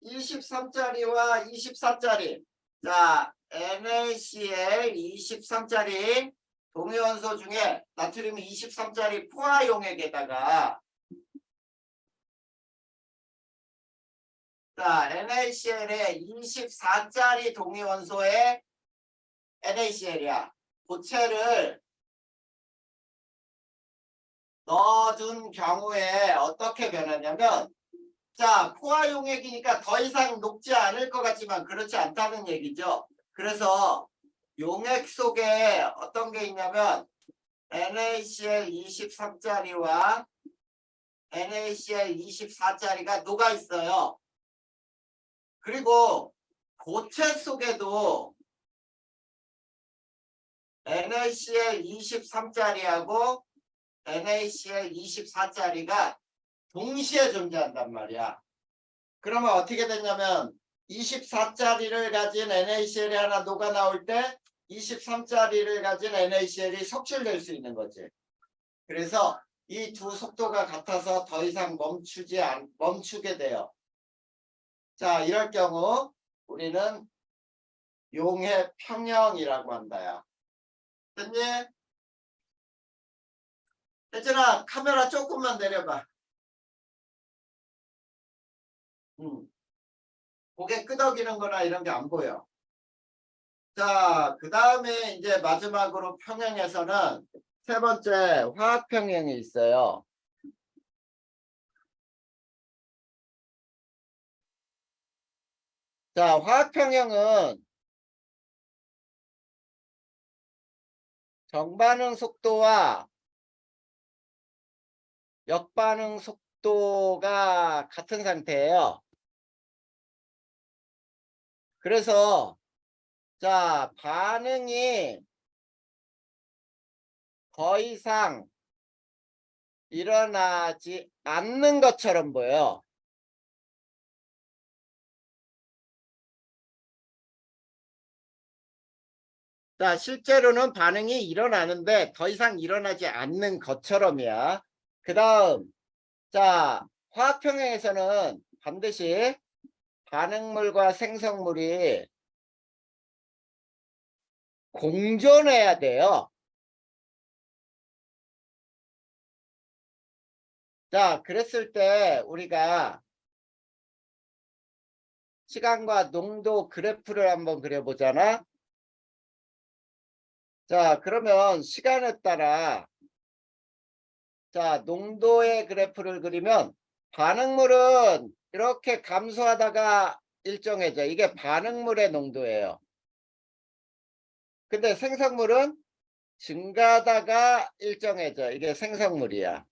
23짜리와 24짜리 자 NaCl 23짜리 동위원소 중에 나트륨 23짜리 포화 용액에다가 자 NaCl의 24짜리 동위원소에 NaCl이야. 고체를 넣어준 경우에 어떻게 변하냐면 자 포화 용액이니까 더 이상 녹지 않을 것 같지만 그렇지 않다는 얘기죠. 그래서 용액 속에 어떤 게 있냐면 NaCl 23짜리와 NaCl 24짜리가 녹아 있어요. 그리고 고체 속에도 NaCl 23짜리하고 NaCl 24짜리가 동시에 존재한단 말이야. 그러면 어떻게 되냐면 24짜리를 가진 NaCl이 하나 녹아 나올 때 23짜리를 가진 NaCl이 석출될 수 있는 거지. 그래서 이 두 속도가 같아서 더 이상 멈추게 돼요. 자, 이럴 경우 우리는 용해 평형이라고 한다요. 됐니? 혜진아, 카메라 조금만 내려봐. 고개 끄덕이는 거나 이런 게 안 보여. 자, 그 다음에 이제 마지막으로 평형에서는 세 번째 화학 평형이 있어요. 자, 화학 평형은 정반응 속도와 역반응 속도가 같은 상태예요. 그래서 자, 반응이 더 이상 일어나지 않는 것처럼 보여요. 자, 실제로는 반응이 일어나는데 더 이상 일어나지 않는 것처럼이야. 그 다음, 자, 화학평형에서는 반드시 반응물과 생성물이 공존해야 돼요. 자, 그랬을 때 우리가 시간과 농도 그래프를 한번 그려보잖아. 자, 그러면 시간에 따라 자, 농도의 그래프를 그리면 반응물은 이렇게 감소하다가 일정해져. 이게 반응물의 농도예요. 근데 생성물은 증가하다가 일정해져. 이게 생성물이야.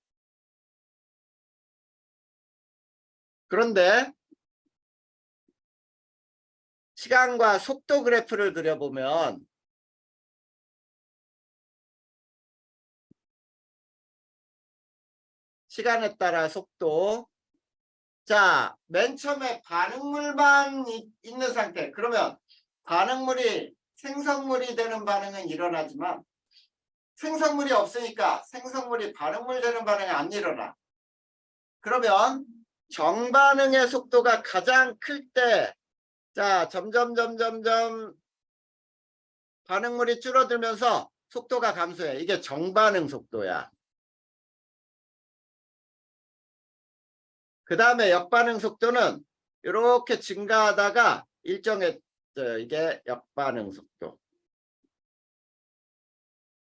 그런데 시간과 속도 그래프를 그려보면 시간에 따라 속도. 자, 맨 처음에 반응물만 있는 상태. 그러면 반응물이 생성물이 되는 반응은 일어나지만 생성물이 없으니까 생성물이 반응물 되는 반응이 안 일어나. 그러면 정반응의 속도가 가장 클 때, 자, 점점 반응물이 줄어들면서 속도가 감소해. 이게 정반응 속도야. 그 다음에 역반응 속도는 이렇게 증가하다가 일정해. 이게 역반응 속도.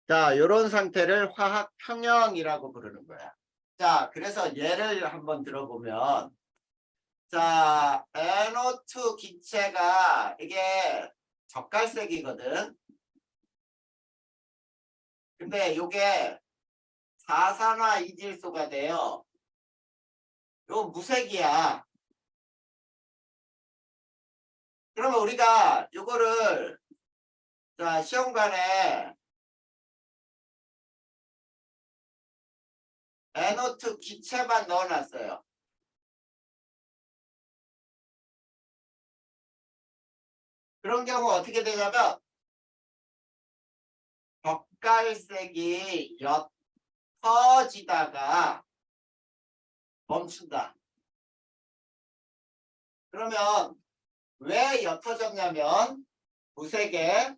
자, 이런 상태를 화학 평형이라고 부르는 거야. 자, 그래서 예를 한번 들어보면, 자, NO2 기체가 이게 젓갈색이거든. 근데 이게 사산화 이질소가 돼요. 요 무색이야. 그러면 우리가 요거를 자, 시험관에 NO2 기체만 넣어놨어요. 그런 경우 어떻게 되냐면 젓갈색이 옅어지다가 멈춘다. 그러면 왜 옅어졌냐면 무색에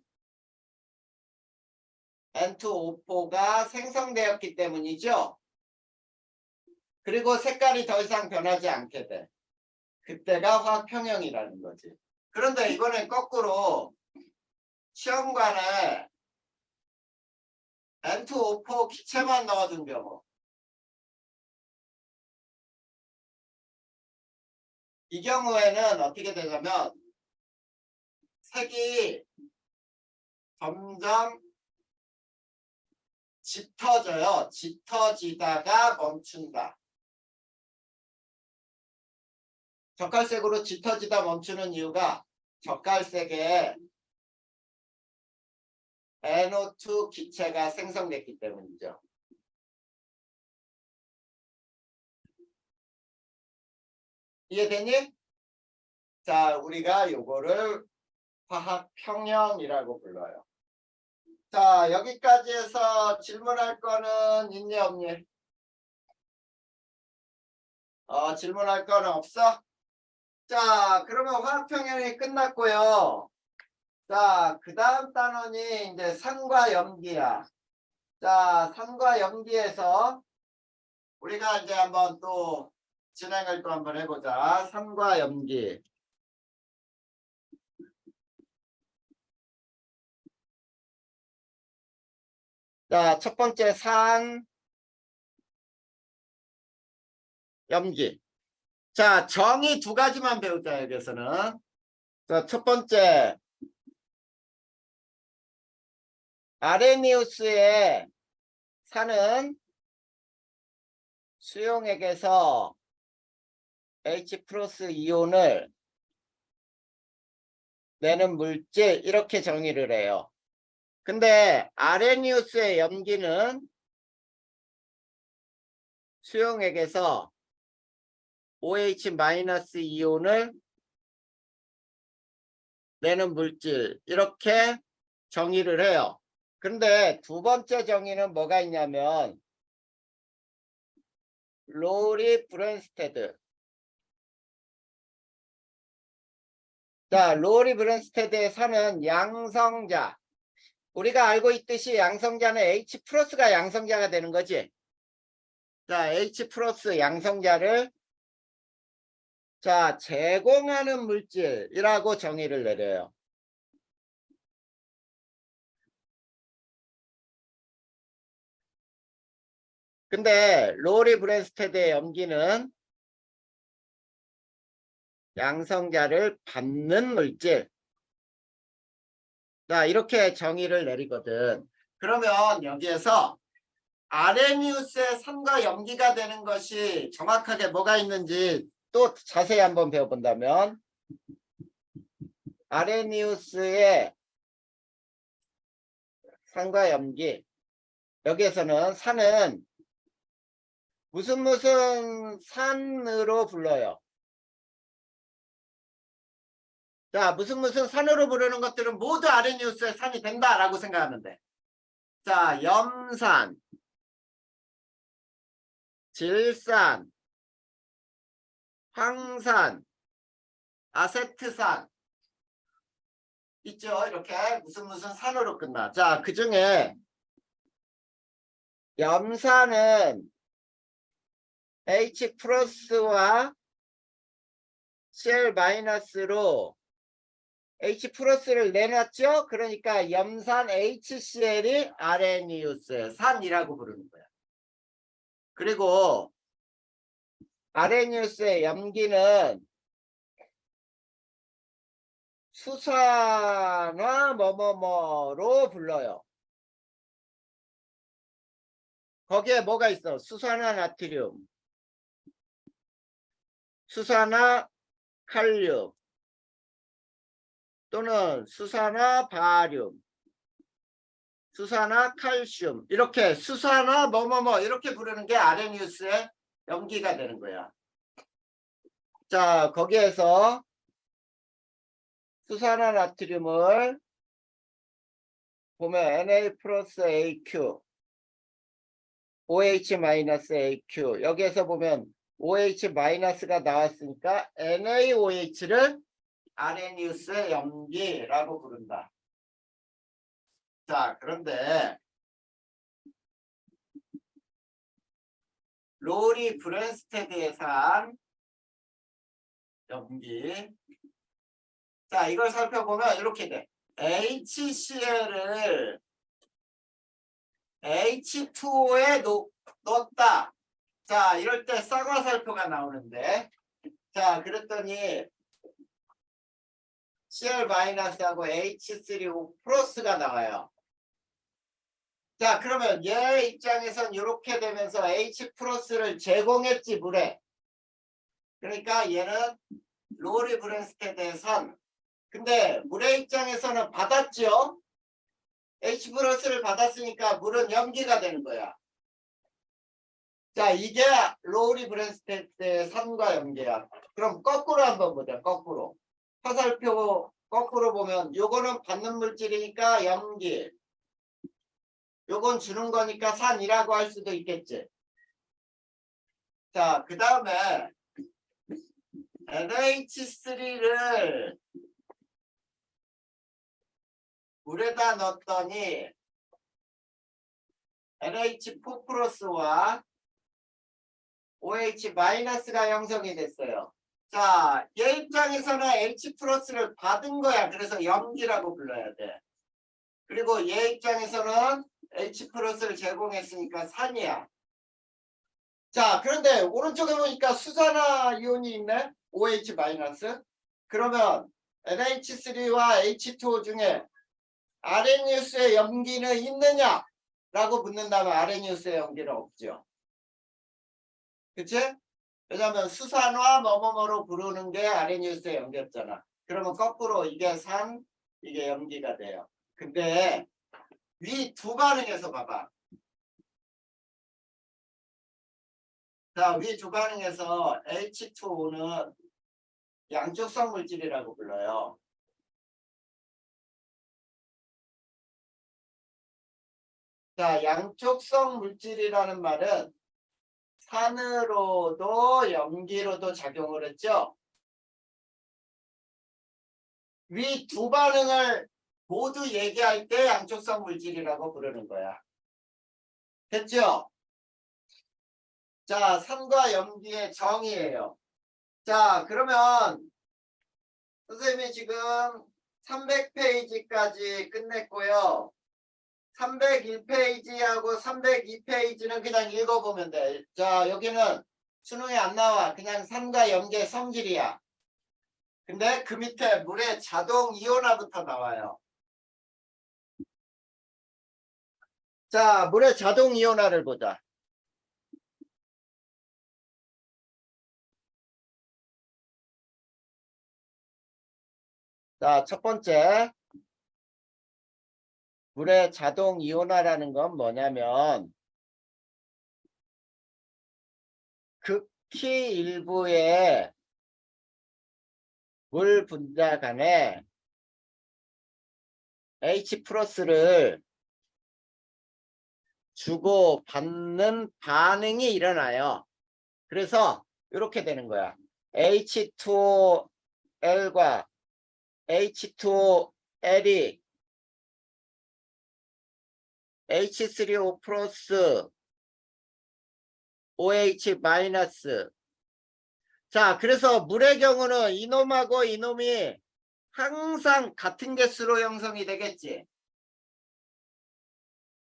N2O4가 생성되었기 때문이죠. 그리고 색깔이 더 이상 변하지 않게 돼. 그때가 화학평형이라는 거지. 그런데 이번엔 거꾸로 시험관에 N2O4 기체만 넣어둔 경우, 이 경우에는 어떻게 되냐면 색이 점점 짙어져요. 짙어지다가 멈춘다. 젓갈색으로 짙어지다 멈추는 이유가 젓갈색에 NO2 기체가 생성됐기 때문이죠. 이해되니? 자, 우리가 요거를 화학평형이라고 불러요. 자, 여기까지 해서 질문할 거는 있니 없니? 질문할 거는 없어? 자, 그러면 화학평형이 끝났고요. 자, 그 다음 단원이 이제 산과 염기야. 자, 산과 염기에서 우리가 이제 한번 또 진행을 또 한번 해보자. 산과 염기. 자, 첫 번째 산, 염기. 자, 정의 두 가지만 배우자, 여기서는. 자, 첫 번째, 아레니우스의 산은 수용액에서 H 플러스 이온을 내는 물질, 이렇게 정의를 해요. 근데 아레니우스의 염기는 수용액에서 OH 마이너스 이온을 내는 물질, 이렇게 정의를 해요. 근데 두 번째 정의는 뭐가 있냐면 로리 브랜스테드. 자, 로리 브랜스테드의 산은 양성자. 우리가 알고 있듯이 양성자는 H 플러스가 양성자가 되는 거지. 자, H 플러스 양성자를 자, 제공하는 물질이라고 정의를 내려요. 근데 로리 브랜스테드의 염기는 양성자를 받는 물질. 자, 이렇게 정의를 내리거든. 그러면 여기에서 아레니우스의 산과 염기가 되는 것이 정확하게 뭐가 있는지 또 자세히 한번 배워본다면 아레니우스의 산과 염기, 여기에서는 산은 무슨 산으로 불러요. 자, 무슨 산으로 부르는 것들은 모두 아레니우스의 산이 된다라고 생각하는데, 자, 염산, 질산, 황산, 아세트산 있죠. 이렇게 무슨 산으로 끝나. 자, 그 중에 염산은 H 플러스와 Cl 마이너스로 H 플러스를 내놨죠. 그러니까 염산 HCl이 아레니우스의 산이라고 부르는 거야. 그리고 아레니우스의 염기는 수산화 뭐뭐뭐로 불러요. 거기에 뭐가 있어? 수산화 나트륨, 수산화 칼륨, 또는 수산화 바륨, 수산화 칼슘, 이렇게 수산화 뭐뭐뭐 이렇게 부르는 게 아레니우스의 염기가 되는 거야. 자, 거기에서 수산화 나트륨을 보면 Na 플러스 AQ, OH 마이너스 AQ, 여기에서 보면 OH 마이너스가 나왔으니까 NaOH를 아레니우스의 염기라고 부른다. 자, 그런데 로리 브랜스테드의 산 염기. 자, 이걸 살펴보면 이렇게 돼. HCl을 H2O에 넣었다. 자, 이럴 때 쌍화살표가 나오는데, 자, 그랬더니 Cl-하고 H3O 플러스가 나와요. 자, 그러면 얘 입장에선 이렇게 되면서 H 플러스를 제공했지, 물에. 그러니까 얘는 로리 브랜스테드의 산. 근데 물의 입장에서는 받았죠. H 플러스를 받았으니까 물은 염기가 되는 거야. 자, 이게 로리 브랜스테드의 산과 염기야. 그럼 거꾸로 한번 보자. 거꾸로. 화살표 거꾸로 보면 요거는 받는 물질이니까 염기. 요건 주는 거니까 산이라고 할 수도 있겠지. 자, 그 다음에 NH3를 물에다 넣었더니 NH4 플러스와 OH 마이너스가 형성이 됐어요. 자, 얘 입장에서는 H 플러스를 받은 거야. 그래서 염기라고 불러야 돼. 그리고 얘 입장에서는 H 플러스를 제공했으니까 산이야. 자, 그런데 오른쪽에 보니까 수산화 이온이 있네. OH 마이너스. 그러면 NH3와 H2O 중에 아레니우스의 염기는 있느냐? 라고 묻는다면 아레니우스의 염기는 없죠. 그치? 왜냐하면 수산화 뭐뭐뭐로 부르는 게 아레니우스의 염기였잖아. 그러면 거꾸로 이게 산, 이게 염기가 돼요. 근데 위 두 반응에서 봐봐. 자, 위 두 반응에서 H2O는 양쪽성 물질이라고 불러요. 자, 양쪽성 물질이라는 말은 산으로도 염기로도 작용을 했죠. 위 두 반응을 모두 얘기할 때 양쪽성 물질이라고 부르는 거야. 됐죠? 자, 산과 염기의 정의예요. 자, 그러면 선생님이 지금 300페이지까지 끝냈고요. 301페이지하고 302페이지는 그냥 읽어보면 돼. 자, 여기는 수능에 안 나와. 그냥 산과 염기의 성질이야. 근데 그 밑에 물의 자동 이온화부터 나와요. 자, 물의 자동 이온화를 보자. 자, 첫 번째. 물의 자동 이온화라는 건 뭐냐면 극히 일부의 물 분자 간에 H 플러스를 주고 받는 반응이 일어나요. 그래서 이렇게 되는 거야. H2L과 H2L이 H3O 플러스 OH 마이너스. 자, 그래서 물의 경우는 이놈하고 이놈이 항상 같은 개수로 형성이 되겠지.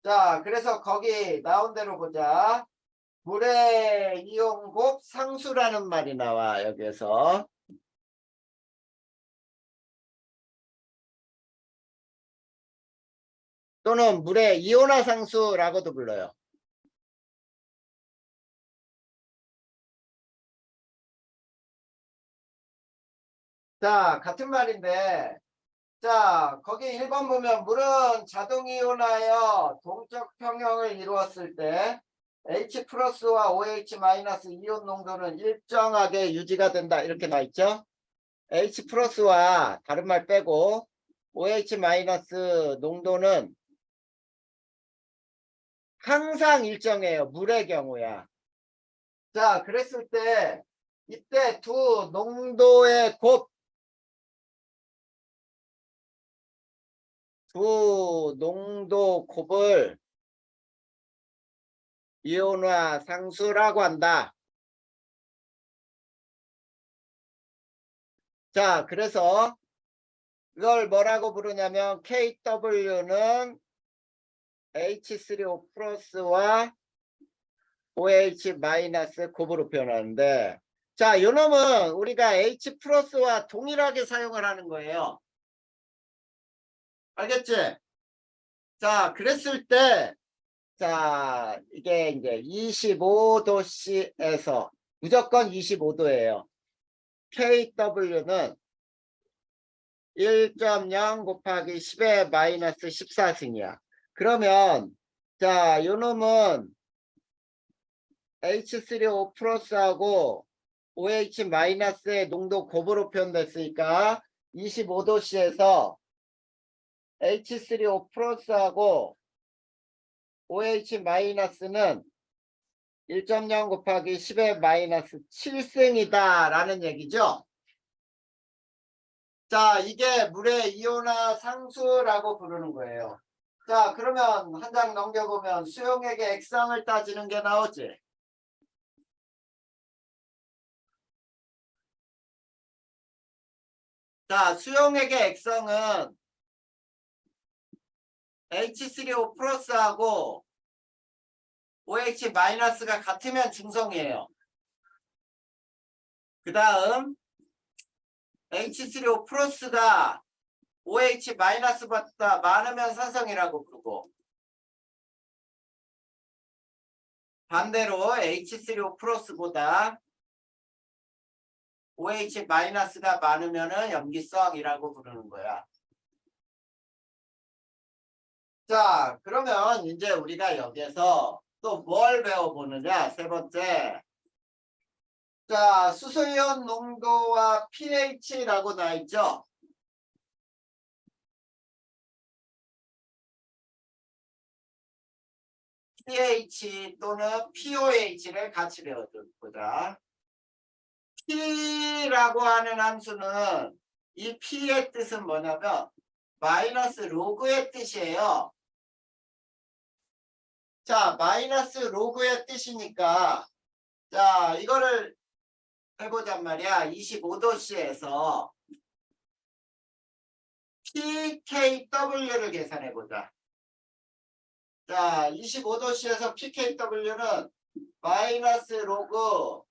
자, 그래서 거기 나온 대로 보자. 물의 이온 곱 상수라는 말이 나와, 여기에서. 또는 물의 이온화 상수라고도 불러요. 자, 같은 말인데, 자, 거기 1번 보면 물은 자동 이온하여 동적 평형을 이루었을 때 H 플러스와 OH 마이너스 이온 농도는 일정하게 유지가 된다. 이렇게 나와 있죠. H 플러스와 다른 말 빼고 OH 마이너스 농도는 항상 일정해요. 물의 경우야. 자, 그랬을 때 이때 두 농도의 곱, 두 농도 곱을 이온화 상수라고 한다. 자, 그래서 이걸 뭐라고 부르냐면 KW는 H3O 플러스와 OH 마이너스 곱으로 표현하는데, 자, 요 놈은 우리가 H 플러스와 동일하게 사용을 하는 거예요. 알겠지? 자, 그랬을 때, 자, 이게 이제 25도씨에서 무조건 25도예요. KW는 1.0 곱하기 10의 마이너스 14승이야. 그러면, 자, 요 놈은 H3O 플러스하고 OH 마이너스의 농도 곱으로 표현됐으니까 25도씨에서 H3O 플러스하고 OH 마이너스는 1.0 곱하기 10의 마이너스 7승이다 라는 얘기죠. 자, 이게 물의 이온화 상수라고 부르는 거예요. 자, 그러면 한 장 넘겨보면 수용액의 액성을 따지는 게 나오지. 자, 수용액의 액성은 H3O 플러스하고 OH 마이너스가 같으면 중성이에요. 그 다음 H3O 플러스가 OH 마이너스보다 많으면 산성이라고 부르고, 반대로 H3O 플러스보다 OH 마이너스가 많으면 염기성이라고 부르는 거야. 자, 그러면 이제 우리가 여기에서 또 뭘 배워보느냐? 세 번째. 자, 수소이온 농도와 pH라고 나와 있죠? pH 또는 pOH를 같이 배워보자. P라고 하는 함수는 이 P의 뜻은 뭐냐면 마이너스 로그의 뜻이에요. 자, 마이너스 로그의 뜻이니까 자, 이거를 해보잔 말이야. 25도씨에서 pKW를 계산해보자. 자, 25도씨에서 pKW는 마이너스 로그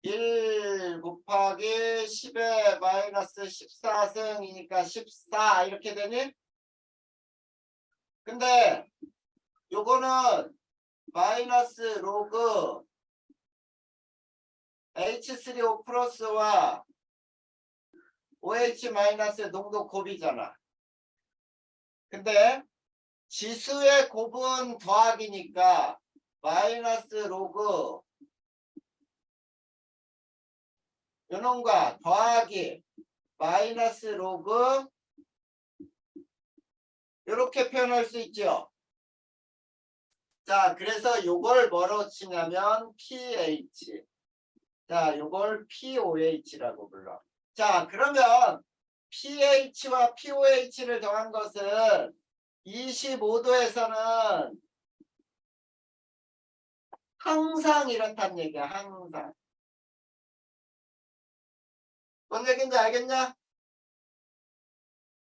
1 곱하기 10의 마이너스 14승이니까 14 이렇게 되니? 근데 요거는 마이너스 로그 H3O 플러스와 OH 마이너스 농도 곱이잖아. 근데 지수의 곱은 더하기니까 마이너스 로그 요놈과 더하기 마이너스 로그 이렇게 표현할 수 있죠. 자, 그래서 요걸 뭐로 치냐면 pH. 자, 요걸 pOH라고 불러. 자, 그러면 pH와 pOH를 정한 것은 25도에서는 항상 이렇단 얘기야. 항상. 뭔 얘기인지 알겠냐?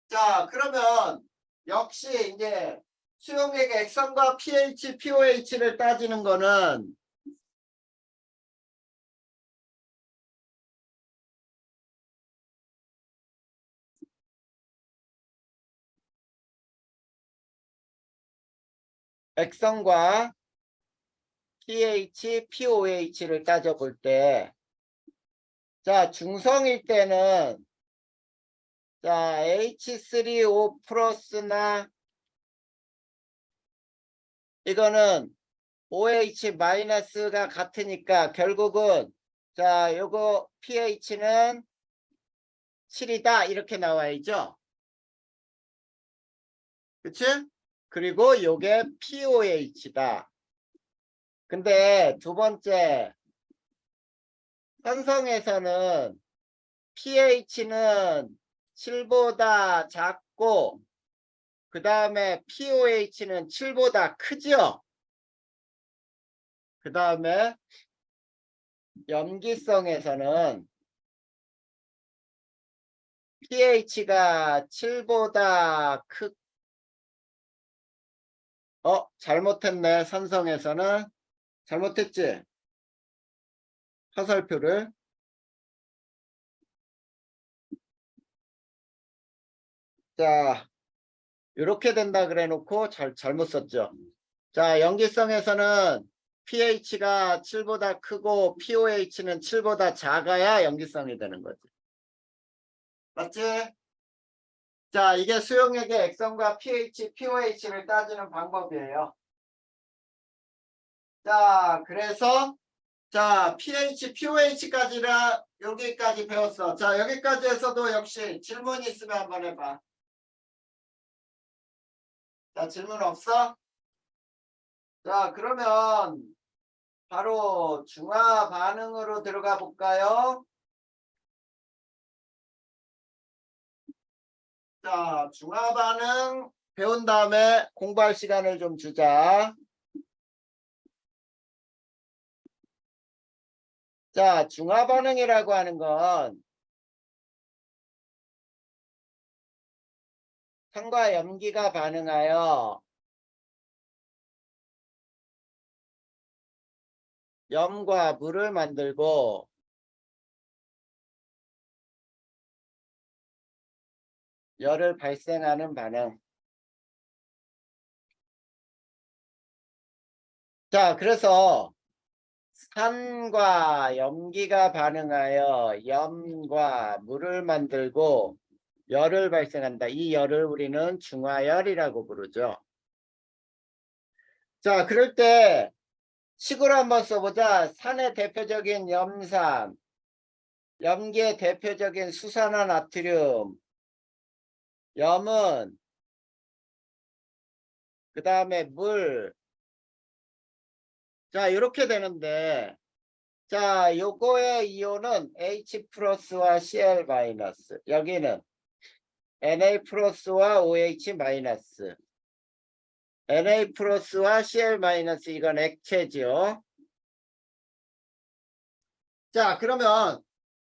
자, 그러면 역시 이제 수용액의 액성과 pH, pOH를 따지는 거는 액성과 pH, pOH를 따져볼 때, 자, 중성일 때는 자, H3O 플러스나 이거는 OH 마이너스가 같으니까 결국은 자, 요거 pH는 7이다 이렇게 나와야죠. 그치? 그리고 요게 pOH다. 근데 두 번째 산성에서는 pH는 7보다 작고 그 다음에 pOH는 7보다 크죠. 그 다음에 염기성에서는 pH가 7보다 잘못했네. 산성에서는 잘못했지. 화살표를 자 이렇게 된다 그래 놓고 잘못 썼죠. 자, 염기성에서는 pH가 7보다 크고 pOH는 7보다 작아야 염기성이 되는 거지. 맞지? 자, 이게 수용액의 액성과 pH, pOH를 따지는 방법이에요. 자, 그래서 자, pH, pOH까지라 여기까지 배웠어. 자, 여기까지 해서도 역시 질문 있으면 한번 해봐. 자, 질문 없어? 자, 그러면 바로 중화 반응으로 들어가 볼까요? 자, 중화 반응 배운 다음에 공부할 시간을 좀 주자. 자, 중화 반응이라고 하는 건 산과 염기가 반응하여 염과 물을 만들고 열을 발생하는 반응. 자, 그래서 산과 염기가 반응하여 염과 물을 만들고 열을 발생한다. 이 열을 우리는 중화열이라고 부르죠. 자, 그럴 때 식으로 한번 써보자. 산의 대표적인 염산, 염기의 대표적인 수산화나트륨, 염은 그 다음에 물. 자, 이렇게 되는데, 자, 요거의 이온은 H 플러스와 Cl 마이너스, 여기는 Na 플러스와 OH 마이너스, Na 플러스와 Cl 마이너스, 이건 액체죠. 자, 그러면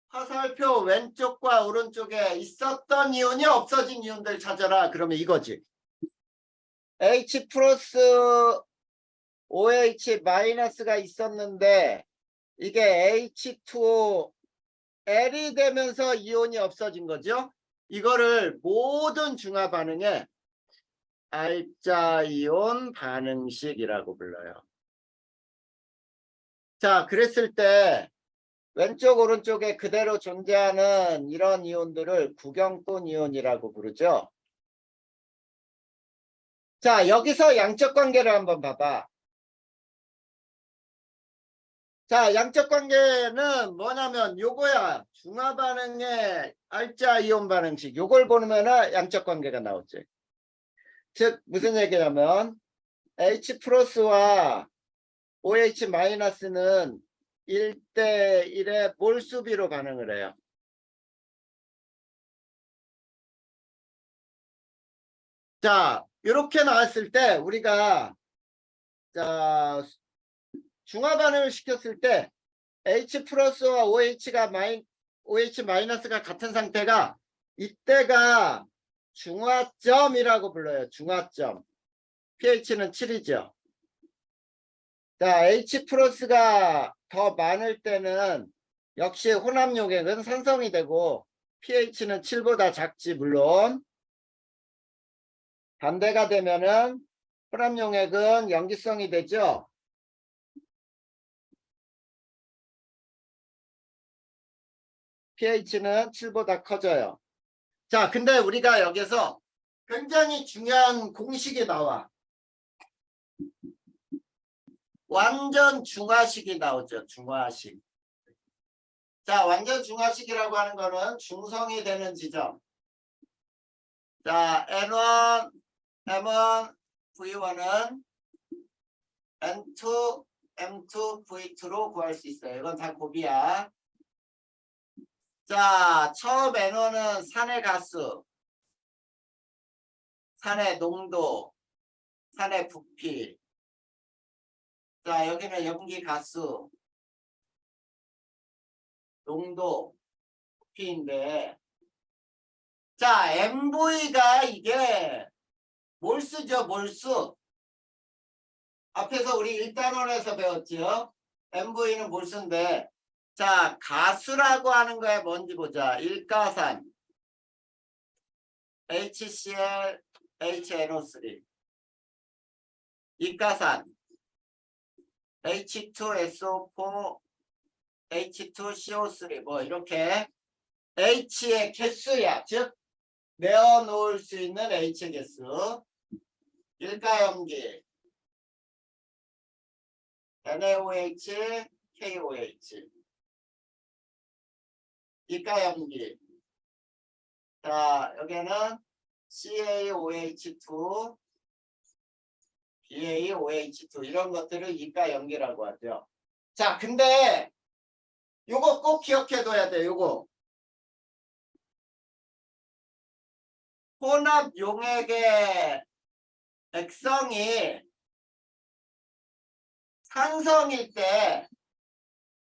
화살표 왼쪽과 오른쪽에 있었던 이온이 없어진 이온들 찾아라. 그러면 이거지. H 플러스 OH 마이너스가 있었는데 이게 H2O L이 되면서 이온이 없어진 거죠. 이거를 모든 중화 반응에 알자이온 반응식이라고 불러요. 자, 그랬을 때 왼쪽 오른쪽에 그대로 존재하는 이런 이온들을 구경꾼 이온이라고 부르죠. 자, 여기서 양적 관계를 한번 봐봐. 자, 양적 관계는 뭐냐면 요거야. 중화 반응의 알자 이온 반응식. 요걸 보면 양적 관계가 나오지. 즉 무슨 얘기냐면 H 플러스와 OH 마이너스는 1대1의 몰수비로 반응을 해요. 자, 이렇게 나왔을 때 우리가 자 중화 반응을 시켰을 때 H 플러스와 OH 마이너스가 같은 상태가 이때가 중화점이라고 불러요. 중화점. pH는 7이죠. 자, H 플러스가 더 많을 때는 역시 혼합 용액은 산성이 되고 pH는 7보다 작지. 물론 반대가 되면은 혼합 용액은 염기성이 되죠. pH는 7보다 커져요. 자, 근데 우리가 여기서 굉장히 중요한 공식이 나와. 완전 중화식이 나오죠. 중화식. 자, 완전 중화식이라고 하는 거는 중성이 되는 지점. 자, N1, M1, V1은 N2, M2, V2로 구할 수 있어요. 이건 다 곱이야. 자, 처음 N1은 산의 가수, 산의 농도, 산의 부피. 자, 여기는 염기 가수, 농도, 부피인데, 자, MV가 이게 몰수죠, 몰수. 앞에서 우리 1단원에서 배웠죠. MV는 몰수인데, 자, 가수라고 하는 거에 뭔지 보자. 일가산, HCl, HNO3. 이가산, H2SO4, H2CO3. 뭐 이렇게 H의 개수야. 즉 내어놓을 수 있는 H의 개수. 일가염기 NaOH, KOH. 이가염기. 자, 여기는 CaOH2, BaOH2 이런 것들을 이가염기라고 하죠. 자, 근데 요거 꼭 기억해둬야 돼. 요거 혼합 용액의 액성이 산성일 때,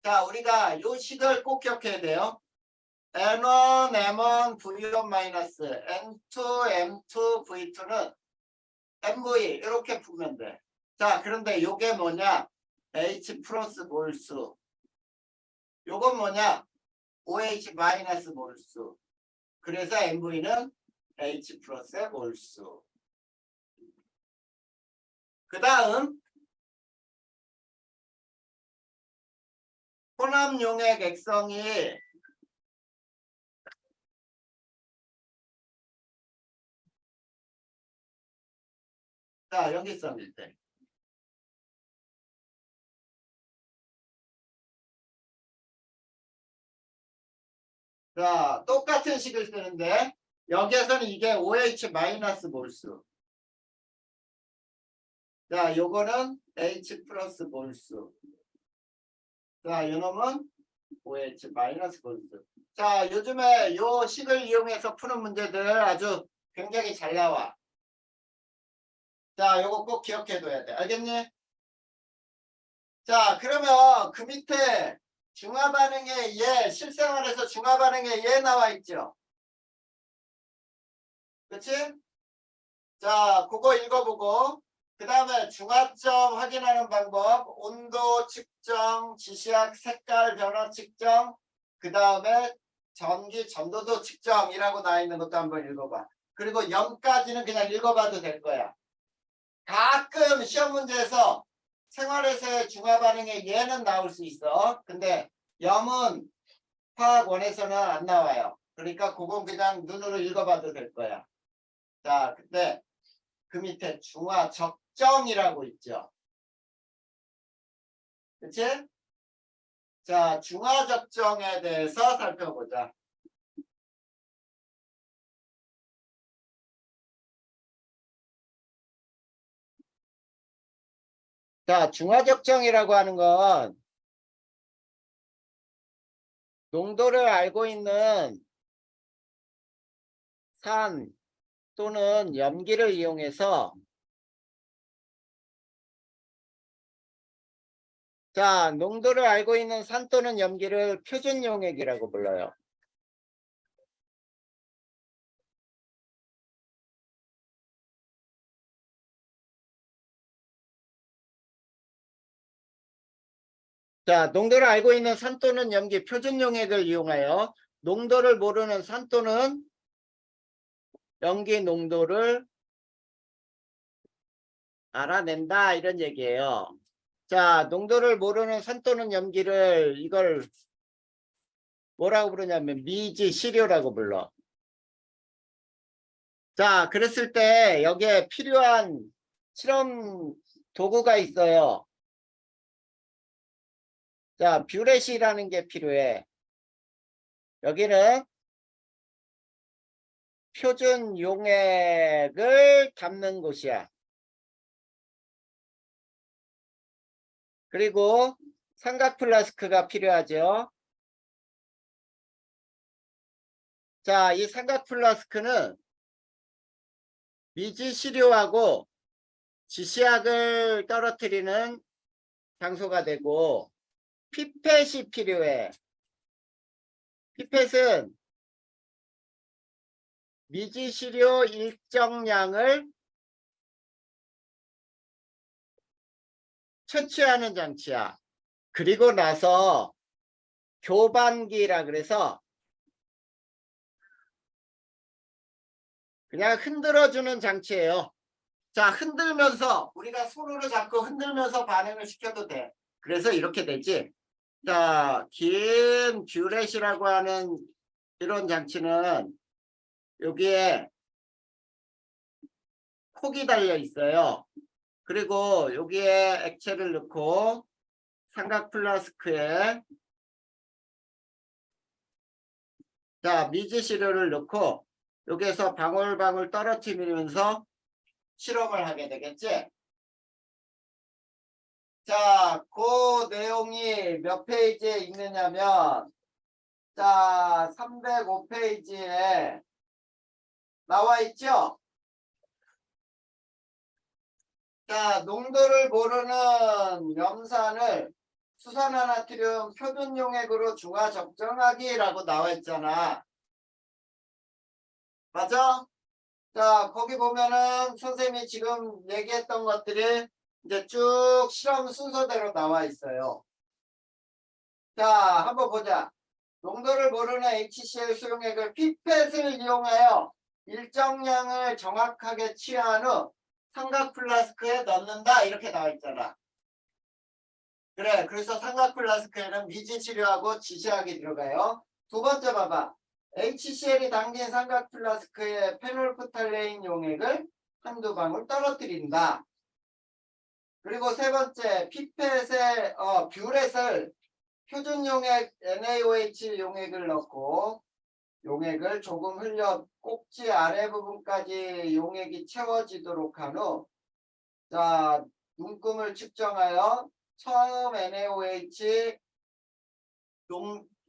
자, 우리가 요 식을 꼭 기억해야 돼요. N1, M1, V1 마이너스 N2, M2, V2는 MV 이렇게 풀면 돼. 자, 그런데 요게 뭐냐? H 플러스 몰수. 요건 뭐냐? OH 마이너스 몰수. 그래서 MV는 H 플러스 몰수. 그 다음 혼합용액 액성이 자, 염기성일 때. 자, 똑같은 식을 쓰는데 여기에서는 이게 OH 마이너스 몰수. 자, 요거는 H 플러스 몰수. 자, 요놈은 OH 마이너스 몰수. 자, 요즘에 요 식을 이용해서 푸는 문제들 아주 굉장히 잘 나와. 자, 요거 꼭 기억해둬야 돼. 알겠니? 자, 그러면 그 밑에 중화반응의 예, 실생활에서 중화반응의 예 나와 있죠. 그치? 자, 그거 읽어보고 그 다음에 중화점 확인하는 방법, 온도 측정, 지시학 색깔 변화 측정, 그 다음에 전기 전도도 측정이라고 나와 있는 것도 한번 읽어봐. 그리고 0까지는 그냥 읽어봐도 될 거야. 가끔 시험 문제에서 생활에서의 중화반응의 예는 나올 수 있어. 근데 0은 화학원에서는 안 나와요. 그러니까 그건 그냥 눈으로 읽어봐도 될 거야. 자, 근데 그 밑에 중화 적정이라고 있죠. 그치? 자, 중화 적정에 대해서 살펴보자. 자, 중화 적정이라고 하는 건 농도를 알고 있는 산 또는 염기를 이용해서 자, 농도를 알고 있는 산 또는 염기를 표준 용액이라고 불러요. 자, 농도를 알고 있는 산 또는 염기 표준 용액을 이용하여 농도를 모르는 산 또는 염기 농도를 알아낸다 이런 얘기예요. 자, 농도를 모르는 산 또는 염기를 이걸 뭐라고 부르냐면 미지 시료라고 불러. 자, 그랬을 때 여기에 필요한 실험 도구가 있어요. 자, 뷰렛이라는 게 필요해. 여기는 표준 용액을 담는 곳이야. 그리고 삼각 플라스크가 필요하죠. 자, 이 삼각 플라스크는 미지 시료하고 지시약을 떨어뜨리는 장소가 되고 피펫이 필요해. 피펫은 미지 시료 일정량을 채취하는 장치야. 그리고 나서 교반기라 그래서 그냥 흔들어주는 장치예요. 자, 흔들면서 우리가 손으로 잡고 흔들면서 반응을 시켜도 돼. 그래서 이렇게 되지. 자, 긴 뷰렛이라고 하는 이런 장치는 여기에 콕이 달려 있어요. 그리고 여기에 액체를 넣고 삼각 플라스크에 자, 미지 시료를 넣고 여기에서 방울방울 떨어뜨리면서 실험을 하게 되겠지. 자, 그 내용이 몇 페이지에 있느냐면, 자, 305페이지에 나와 있죠? 자, 농도를 모르는 염산을 수산화나트륨 표준 용액으로 중화 적정하기라고 나와 있잖아. 맞아? 자, 거기 보면은 선생님이 지금 얘기했던 것들이 이제 쭉 실험 순서대로 나와 있어요. 자, 한번 보자. 농도를 모르는 HCl 수용액을 피펫을 이용하여 일정량을 정확하게 취한 후 삼각 플라스크에 넣는다. 이렇게 나와 있잖아. 그래, 그래서 삼각 플라스크에는 미지 치료하고 지시약이 들어가요. 두 번째 봐봐. HCl이 담긴 삼각 플라스크에 페놀프탈레인 용액을 한두 방울 떨어뜨린다. 그리고 세 번째, 피펫에 뷰렛을 표준 용액 NaOH 용액을 넣고 용액을 조금 흘려 꼭지 아래 부분까지 용액이 채워지도록 한 후, 자, 눈금을 측정하여 처음 NaOH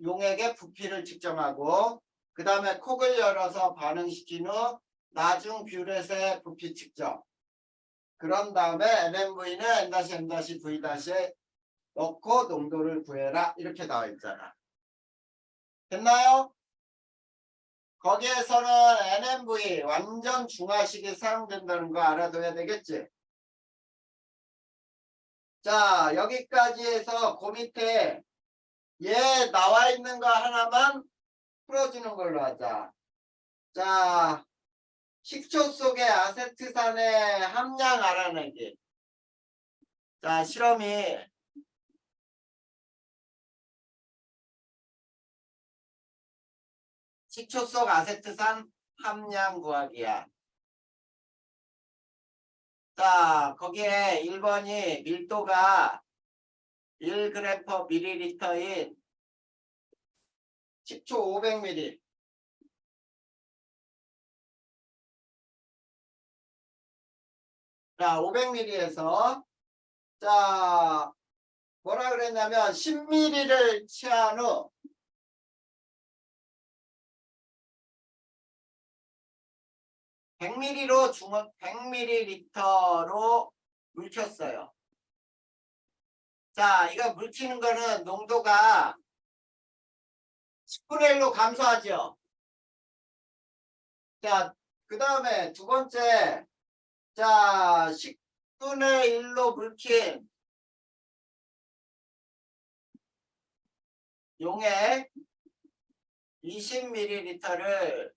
용액의 부피를 측정하고 그 다음에 콕을 열어서 반응시킨 후 나중 뷰렛의 부피 측정. 그런 다음에 NMV는 N-M-V-에 넣고 농도를 구해라. 이렇게 나와 있잖아. 됐나요? 거기에서는 NMV 완전 중화식이 사용된다는 거 알아둬야 되겠지? 자, 여기까지 해서 그 밑에 얘 나와 있는 거 하나만 풀어주는 걸로 하자. 자, 식초 속의 아세트산의 함량 알아내기. 자, 실험이 식초 속 아세트산 함량 구하기야. 자, 거기에 1번이 밀도가 1g/ml인 식초 500ml. 자, 500ml에서 자, 뭐라 그랬냐면 10ml를 취한 후 100ml로 물켰어요. 자, 이거 물키는 거는 농도가 10분의 1로 감소하죠. 자, 그 다음에 두 번째, 자, 10분의 1로 물킨 용액 20ml를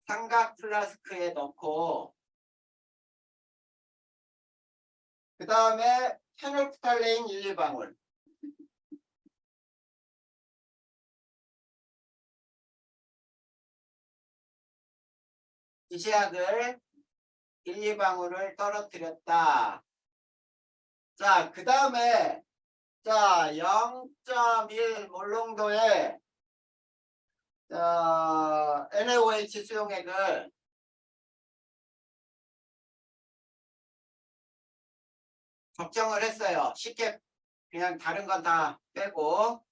삼각 플라스크에 넣고 그 다음에 페놀프탈레인 1, 2방울 지시약을 1, 2방울을 떨어뜨렸다. 자, 그 다음에 자, 0.1 몰농도의 NaOH 수용액을 적정을 했어요. 쉽게 그냥 다른 건 다 빼고.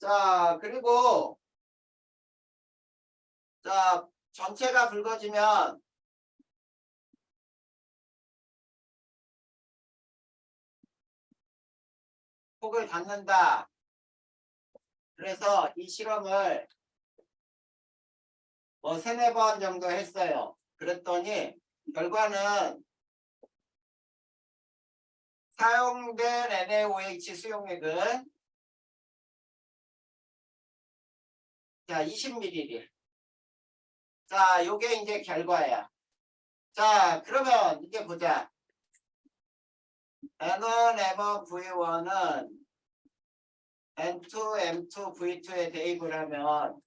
자, 그리고 자, 전체가 붉어지면 폭을 닫는다. 그래서 이 실험을 뭐 3-4번 정도 했어요. 그랬더니 결과는 사용된 NaOH 수용액은 자, 20ml. 자, 요게 이제 결과야. 자, 그러면 이게 보자. N1, M1, V1은 N2, M2, V2에 대입을 하면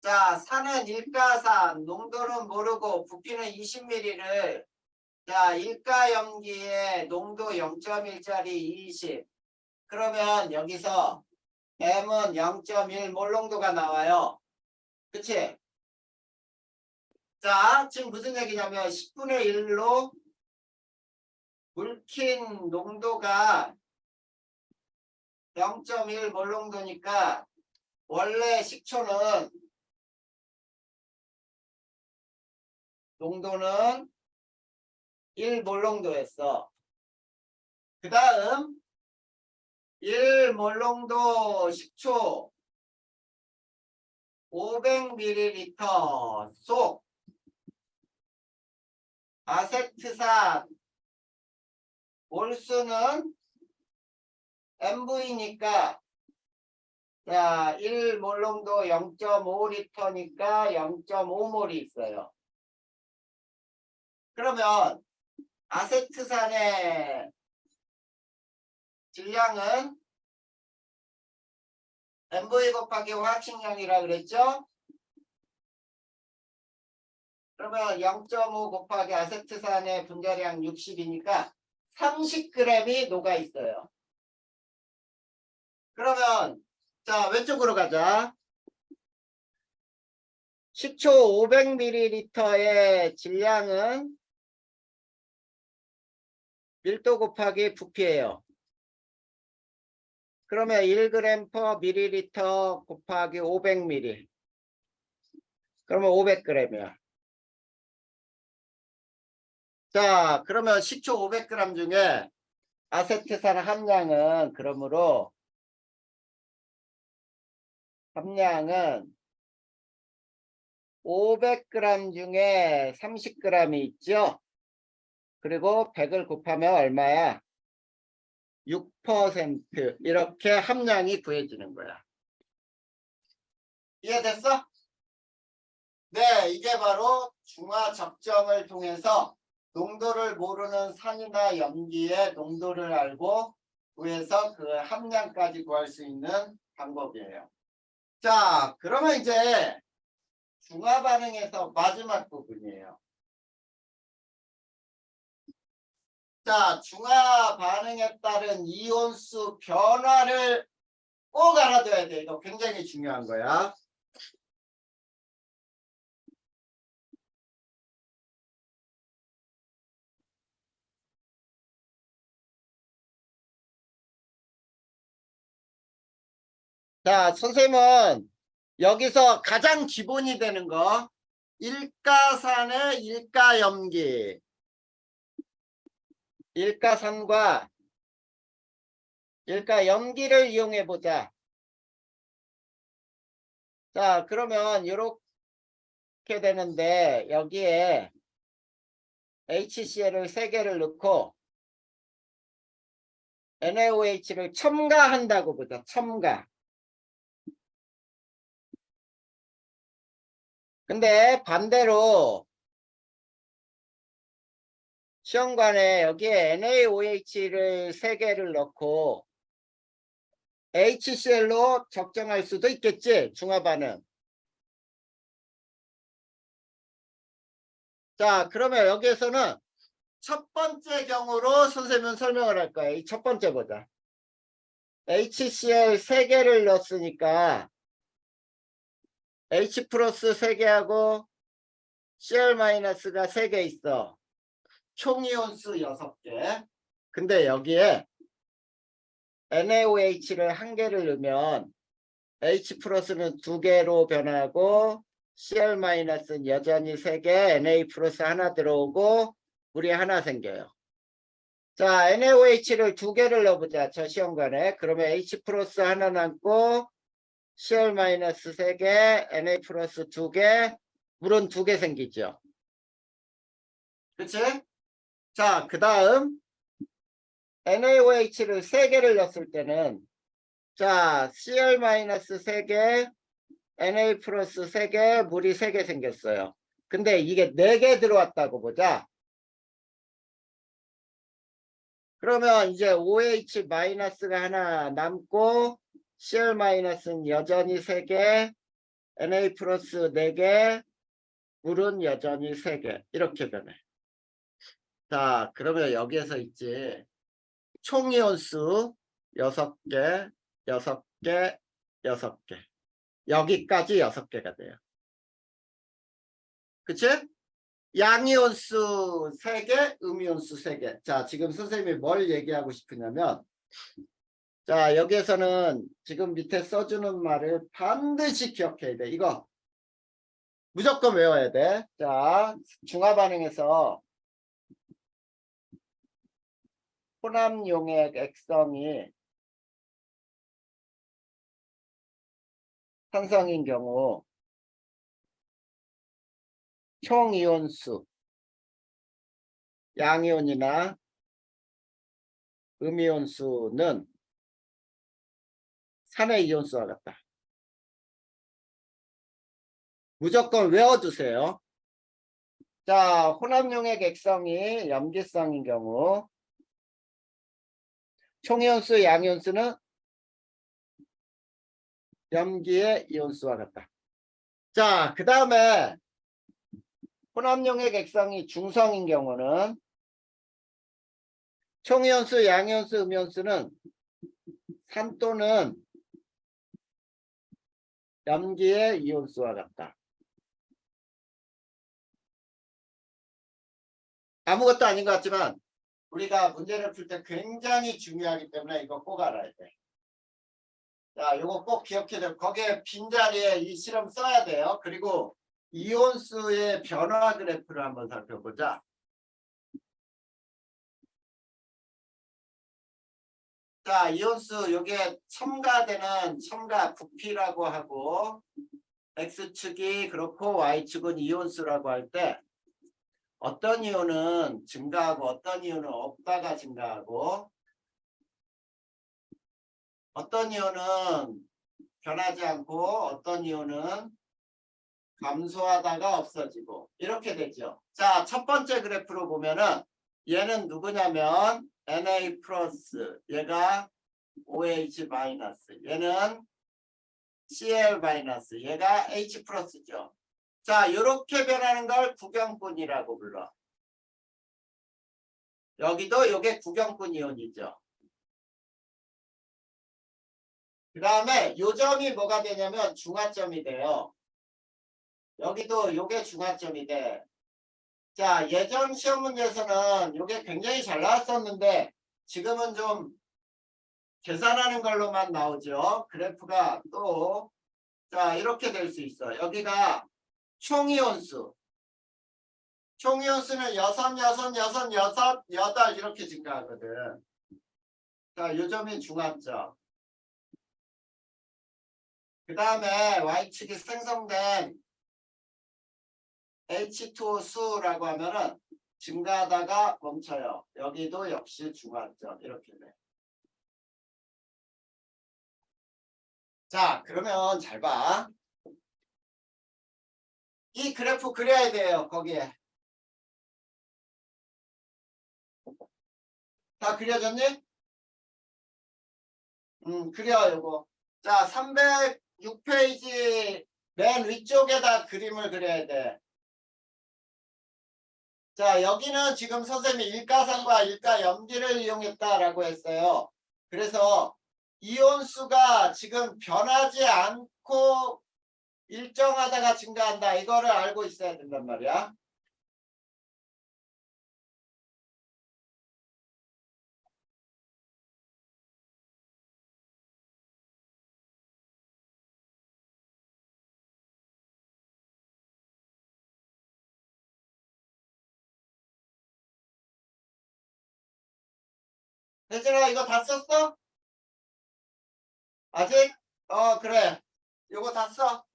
자, 산은 일가산, 농도는 모르고 부피는 20ml를 자, 일가염기에 농도 0.1짜리 20. 그러면 여기서 M은 0.1 몰농도가 나와요. 그치? 자, 지금 무슨 얘기냐면 10분의 1로 붉힌 농도가 0.1 몰농도니까 원래 식초는 농도는 1 몰농도였어. 그 다음 1 몰농도 식초 500ml 속 아세트산 몰수는 MV니까 자, 1 몰농도 0.5리터니까 0.5몰이 있어요. 그러면 아세트산의 질량은 MV 곱하기 화학식량이라 그랬죠? 그러면 0.5 곱하기 아세트산의 분자량 60이니까 30g이 녹아 있어요. 그러면 자, 왼쪽으로 가자. 식초 500ml의 질량은 밀도 곱하기 부피예요. 그러면 1g/ml 곱하기 500ml. 그러면 500g이야. 자, 그러면 식초 500g 중에 아세트산 함량은 그러므로 함량은 500g 중에 30g이 있죠. 그리고 100을 곱하면 얼마야? 6% 이렇게 함량이 구해지는 거야. 이해됐어? 네, 이게 바로 중화 적정을 통해서 농도를 모르는 산이나 염기의 농도를 알고 구해서 그 함량까지 구할 수 있는 방법이에요. 자, 그러면 이제 중화 반응에서 마지막 부분이에요. 자, 중화 반응에 따른 이온수 변화를 꼭 알아둬야 돼. 이거 굉장히 중요한 거야. 자, 선생님은 여기서 가장 기본이 되는 거 일가산의 일가염기, 일가산과 일가염기를 이용해 보자. 자, 그러면 이렇게 되는데 여기에 HCl을 3개를 넣고 NaOH를 첨가한다고 보자. 첨가. 근데 반대로 시험관에 여기에 NaOH를 3개를 넣고 HCl로 적정할 수도 있겠지. 중화반응. 자, 그러면 여기에서는 첫 번째 경우로 선생님은 설명을 할 거예요. 이 첫 번째 보자. HCl 3개를 넣었으니까 H 플러스 3개하고 Cl-가 3개 있어. 총 이온수 6개. 근데 여기에 NaOH를 1개를 넣으면 H 플러스는 2개로 변하고 Cl-는 여전히 3개, Na 플러스 하나 들어오고 물이 하나 생겨요. 자, NaOH를 2개를 넣어보자. 저 시험관에. 그러면 H 플러스 하나 남고 Cl-3개, Na 플러스 2개, 물은 2개 생기죠. 그치? 자, 그 다음 NaOH를 3개를 넣었을 때는 자, Cl-3개, Na 플러스 3개, 물이 3개 생겼어요. 근데 이게 4개 들어왔다고 보자. 그러면 이제 OH-가 하나 남고 Cl-는 여전히 3개, Na 플러스 4개, 물은 여전히 3개. 이렇게 변해. 자, 그러면 여기에서 있지. 총 이온수 6개, 6개, 6개. 여기까지 6개가 돼요. 그치? 양이온수 3개, 음이온수 3개. 자, 지금 선생님이 뭘 얘기하고 싶으냐면, 자, 여기에서는 지금 밑에 써주는 말을 반드시 기억해야 돼. 이거 무조건 외워야 돼. 자, 중화 반응에서 혼합용액 액성이 산성인 경우 총 이온수 양이온이나 음이온수는 산의 이온수와 같다. 무조건 외워두세요. 자, 혼합용액 액성이 염기성인 경우 총이온수 양이온수는 염기의 이온수와 같다. 자, 그 다음에 혼합용액 액성이 중성인 경우는 총이온수, 양이온수, 음이온수는 산 또는 염기의 이온수와 같다. 아무것도 아닌 것 같지만 우리가 문제를 풀 때 굉장히 중요하기 때문에 이거 꼭 알아야 돼. 자, 이거 꼭 기억해야 돼. 거기에 빈자리에 이 실험 써야 돼요. 그리고 이온수의 변화 그래프를 한번 살펴보자. 자, 이온수 요게 첨가되는 첨가 부피라고 하고 X축이 그렇고 Y축은 이온수라고 할 때 어떤 이온은 증가하고 어떤 이온은 없다가 증가하고 어떤 이온은 변하지 않고 어떤 이온은 감소하다가 없어지고 이렇게 되죠. 자, 첫 번째 그래프로 보면은 얘는 누구냐면 Na 플러스, 얘가 OH 마이너스, 얘는 Cl 마이너스, 얘가 H 플러스죠. 자, 이렇게 변하는 걸 구경꾼이라고 불러. 여기도 요게 구경꾼 이온이죠. 그 다음에 요 점이 뭐가 되냐면 중화점이 돼요. 여기도 요게 중화점이 돼. 자, 예전 시험 문제에서는 요게 굉장히 잘 나왔었는데 지금은 좀 계산하는 걸로만 나오죠. 그래프가 또 자, 이렇게 될 수 있어. 여기가 총이온수. 총이온수는 6, 8 이렇게 증가하거든. 자, 요 점이 중화점. 그 다음에 Y축이 생성된 H2O 수라고 하면은 증가하다가 멈춰요. 여기도 역시 중화점. 이렇게 돼. 자, 그러면 잘 봐. 이 그래프 그려야 돼요. 거기에. 다 그려졌니? 그려, 요거. 자, 306페이지 맨 위쪽에다 그림을 그려야 돼. 자, 여기는 지금 선생님이 일가산과 일가염기를 이용했다라고 했어요. 그래서 이온수가 지금 변하지 않고 일정하다가 증가한다. 이거를 알고 있어야 된단 말이야. 혜진아, 이거 다 썼어? 아직? 그래. 이거 다 써.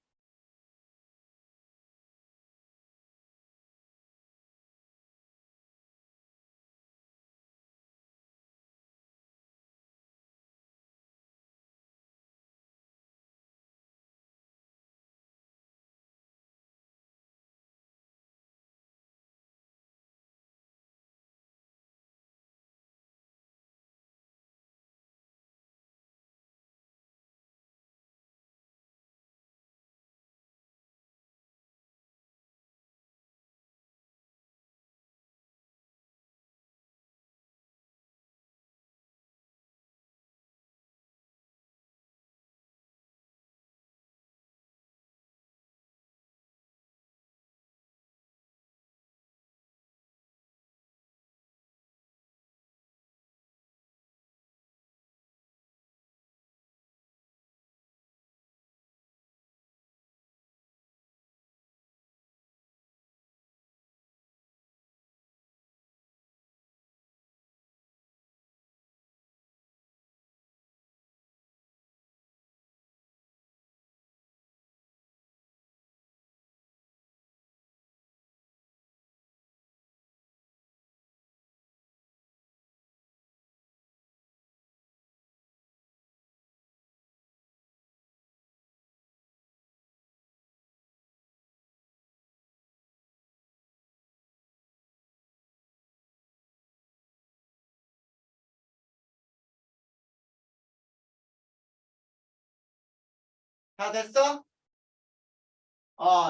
다 됐어?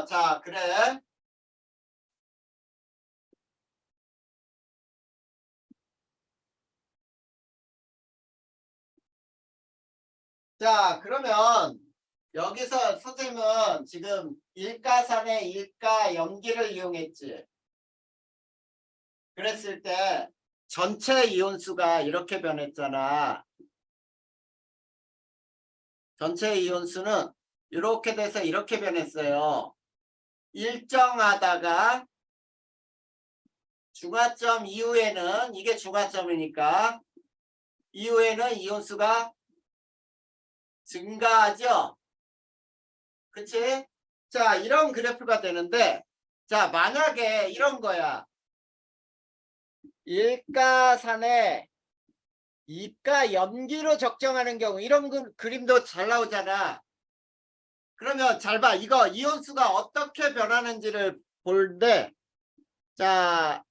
자, 그래. 자, 그러면 여기서 선생님은 지금 일가산의 일가 염기를 이용했지. 그랬을 때 전체 이온수가 이렇게 변했잖아. 전체 이온수는 이렇게 돼서 이렇게 변했어요. 일정하다가 중화점 이후에는 이게 중화점이니까 이후에는 이온수가 증가하죠. 그치? 자, 이런 그래프가 되는데, 자, 만약에 이런 거야. 일가산에 이가 염기로 적정하는 경우, 이런 그림도 잘 나오잖아. 그러면 잘 봐. 이거 이온수가 어떻게 변하는지를 볼 때, 자,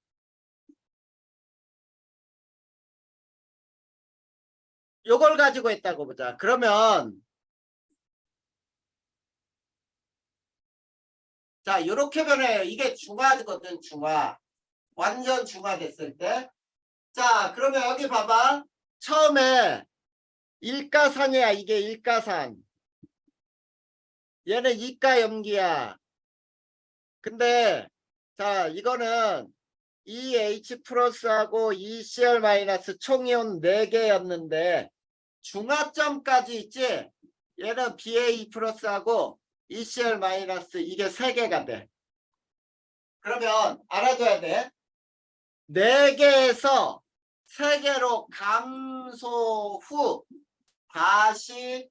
요걸 가지고 있다고 보자. 그러면, 자, 요렇게 변해요. 이게 중화거든, 중화. 완전 중화됐을 때. 자, 그러면 여기 봐봐. 처음에 일가산이야. 이게 일가산. 얘는 이가 염기야. 근데 자, 이거는 EH 플러스하고 ECl 마이너스 총이온 4개였는데 중화점까지 있지. 얘는 BA 플러스하고 ECl 마이너스 이게 3개가 돼. 그러면 알아둬야 돼. 4개에서 3개로 감소 후 다시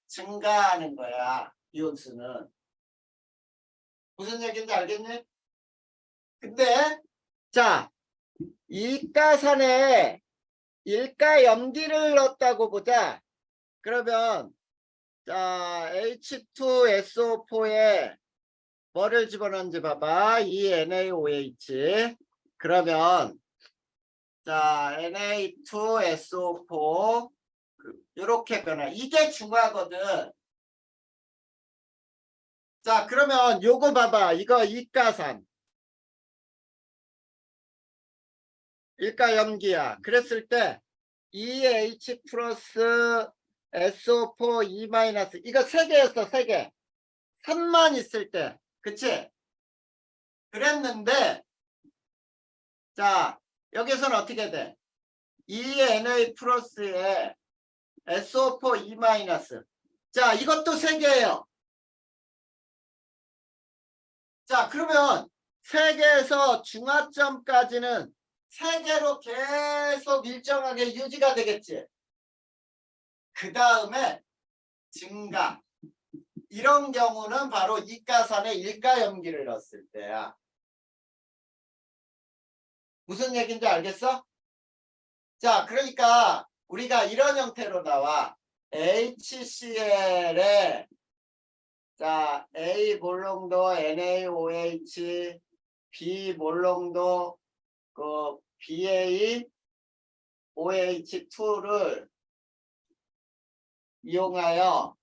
증가하는 거야. 이온수는. 무슨 얘기인지 알겠니? 근데 자, 일가산에 일가 염기를 넣었다고 보자. 그러면 자, H2SO4에 뭐를 집어넣는지 봐봐. 이 NaOH. 그러면 자, Na2SO4 이렇게 변화. 이게 중화거든. 자, 그러면 요거 봐봐. 이거 일가산. 일가 염기야. 그랬을 때 EH 플러스 SO4 E 마이너스 이거 3개였어. 3개. 산만 있을 때. 그치? 그랬는데 자, 여기서는 어떻게 돼? ENA 플러스에 SO4 E 마이너스. 자, 이것도 3개예요. 자, 그러면 3개에서 중화점까지는 3개로 계속 일정하게 유지가 되겠지. 그 다음에 증가. 이런 경우는 바로 이가산에 일가염기를 넣었을 때야. 무슨 얘기인지 알겠어? 자, 그러니까 우리가 이런 형태로 나와. HCl에 자, A 몰롱도 NaOH, B 몰롱도 그 BaOH2를 이용하여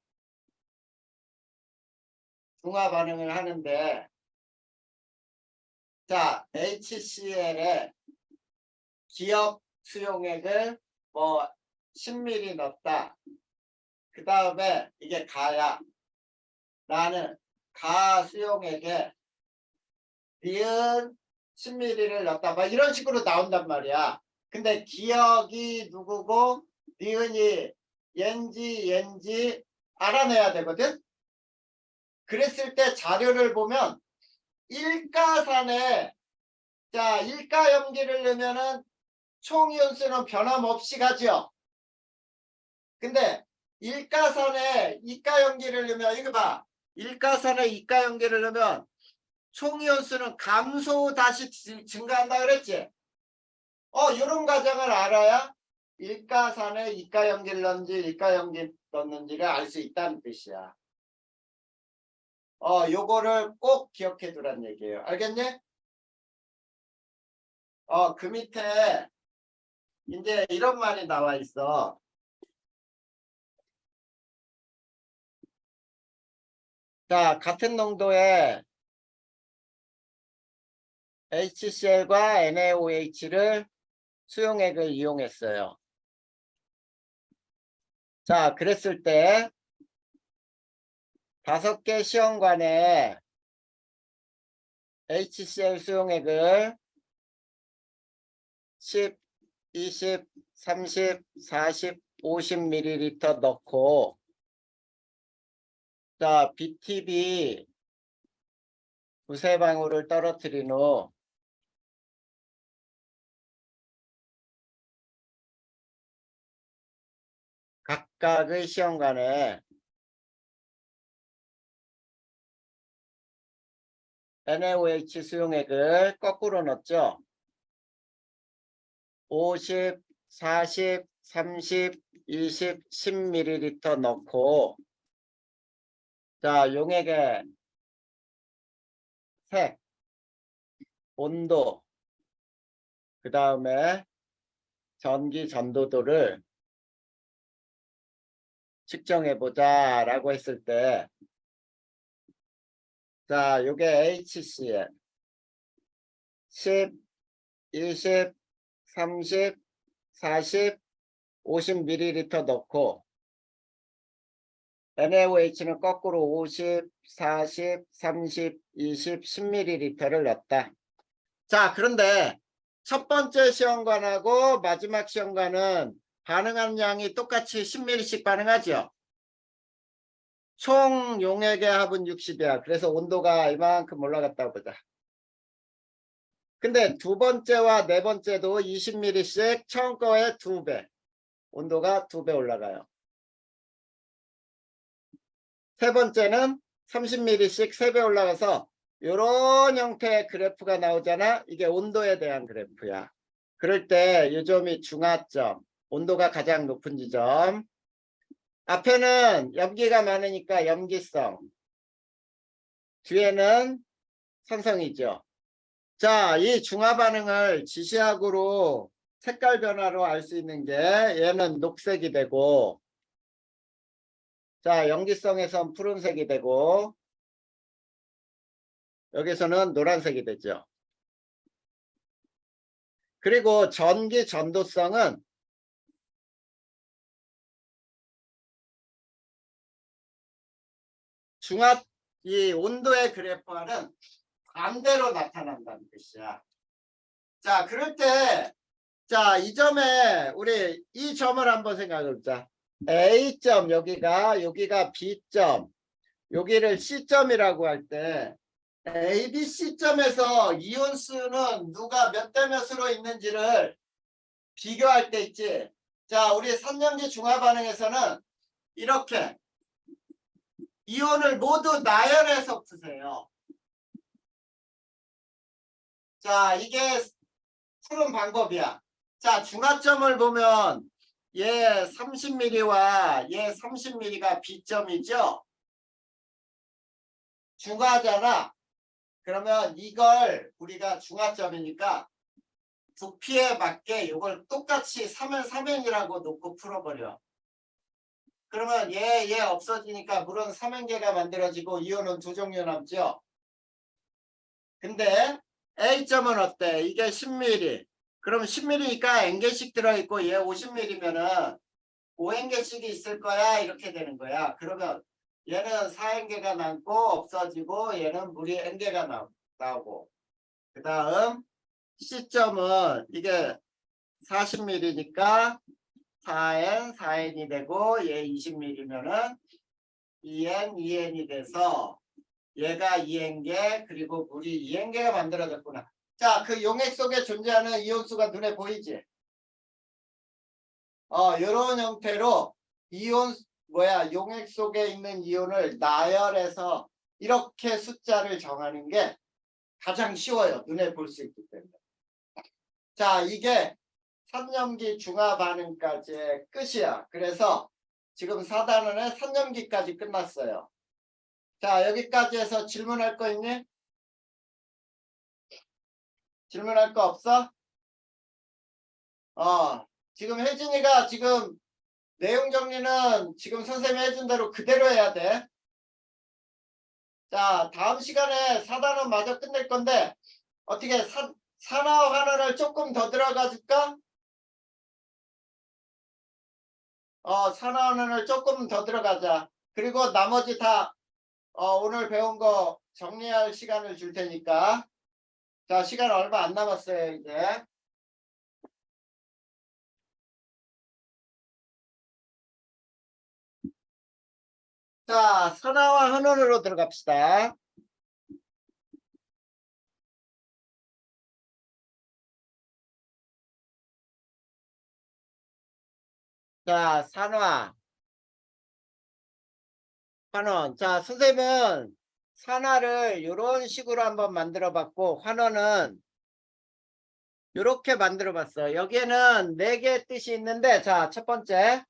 중화 반응을 하는데 자, HCl에 기억 수용액을 뭐 10ml 넣었다. 그 다음에 이게 가야 나는 가 수용액에 니은 10ml를 넣었다. 막 이런 식으로 나온단 말이야. 근데 기억이 누구고 니은이 옌지 알아내야 되거든. 그랬을 때 자료를 보면 일가산에 자 일가염기를 넣으면은 총이온수는 변함없이 가죠. 근데 일가산에 이가염기를 넣으면 이거 봐. 일가산에 이가염기를 넣으면 총이온수는 감소 다시 증가한다 그랬지. 이런 과정을 알아야 일가산에 이가염기를 넣는지 일가염기 넣는지를 알 수 있다는 뜻이야. 요거를 꼭 기억해 두란 얘기예요. 알겠니? 그 밑에 이제 이런 말이 나와 있어. 자, 같은 농도의 HCl과 NaOH를 수용액을 이용했어요. 자, 그랬을 때 5개 시험관에 HCl 수용액을 10, 20, 30, 40, 50ml 넣고, 자, BTB 두세 방울을 떨어뜨린 후 각각의 시험관에 NaOH 수용액을 거꾸로 넣었죠. 50, 40, 30, 20, 10ml 넣고, 자, 용액의 색, 온도, 그 다음에 전기 전도도를 측정해 보자 라고 했을 때, 자, 요게 HCl 10, 20, 30, 40, 50ml 넣고, NaOH는 거꾸로 50, 40, 30, 20, 10ml를 넣었다. 자, 그런데 첫 번째 시험관하고 마지막 시험관은 반응한 양이 똑같이 10ml씩 반응하죠. 총 용액의 합은 60이야. 그래서 온도가 이만큼 올라갔다고 보자. 근데 두 번째와 네 번째도 20ml씩 처음 거의 2배. 온도가 2배 올라가요. 세 번째는 30ml씩 3배 올라가서 이런 형태의 그래프가 나오잖아. 이게 온도에 대한 그래프야. 그럴 때 이 점이 중하점, 온도가 가장 높은 지점. 앞에는 염기가 많으니까 염기성, 뒤에는 산성이죠. 자, 이 중화 반응을 지시학으로 색깔 변화로 알 수 있는 게 얘는 녹색이 되고, 자, 염기성에선 푸른색이 되고, 여기서는 노란색이 되죠. 그리고 전기 전도성은 중압, 이 온도의 그래프와는 반대로 나타난다는 뜻이야. 자, 그럴 때, 자, 이 점에, 우리 이 점을 한번 생각해 보자. A점, 여기가 B점, 여기를 C점이라고 할 때, A, B, C점에서 이온수는 누가 몇 대 몇으로 있는지를 비교할 때 있지. 자, 우리 산염기 중화 반응에서는 이렇게 이온을 모두 나열해서 푸세요. 자, 이게 푸는 방법이야. 자, 중화점을 보면 얘 30mm와 얘 30mm가 B점이죠. 중화잖아. 그러면 이걸 우리가 중화점이니까 부피에 맞게 이걸 똑같이 3은 3행이라고 놓고 풀어버려. 그러면 얘 없어지니까 물은 3행계가 만들어지고 이온은 2종류 남죠. 근데 A점은 어때? 이게 10mm. 그럼 10mm니까 N개씩 들어있고 얘 50mm면은 5행계씩이 있을 거야. 이렇게 되는 거야. 그러면 얘는 4행계가 남고 없어지고 얘는 물이 N개가 나오고. 그 다음 C점은 이게 40mm니까 4N, 4N이 되고 얘 20mm면은 2N, 2N이 돼서 얘가 2N개 그리고 물이 2N개가 만들어졌구나. 자, 그 용액 속에 존재하는 이온수가 눈에 보이지? 이런 형태로 용액 속에 있는 이온을 나열해서 이렇게 숫자를 정하는 게 가장 쉬워요. 눈에 볼 수 있기 때문에. 자, 이게 산염기 중화 반응까지의 끝이야. 그래서 지금 4단원의 산염기까지 끝났어요. 자, 여기까지 해서 질문할 거 있니? 질문할 거 없어? 지금 혜진이가 지금 내용 정리는 지금 선생님이 해준 대로 그대로 해야 돼. 자, 다음 시간에 4단원 마저 끝낼 건데 어떻게 산화 환원을 조금 더 들어가 줄까? 산화 환원을 조금 더 들어가자. 그리고 나머지 다 오늘 배운 거 정리할 시간을 줄 테니까. 자, 시간 얼마 안 남았어요, 이제. 자, 산화와 환원으로 들어갑시다. 자, 산화, 환원. 자, 선생님은 산화를 이런 식으로 한번 만들어 봤고, 환원은 이렇게 만들어 봤어. 여기에는 4개의 뜻이 있는데, 자, 첫 번째.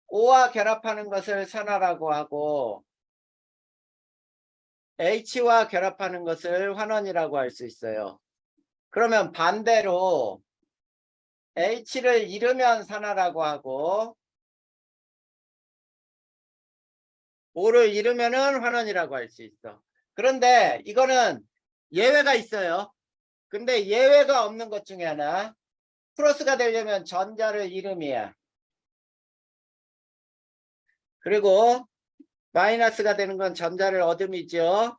O와 결합하는 것을 산화라고 하고, H와 결합하는 것을 환원이라고 할 수 있어요. 그러면 반대로 H를 잃으면 산화라고 하고, O를 잃으면은 환원이라고 할 수 있어. 그런데 이거는 예외가 있어요. 근데 예외가 없는 것 중에 하나. 플러스가 되려면 전자를 잃음이야. 그리고 마이너스가 되는 건 전자를 얻음이죠.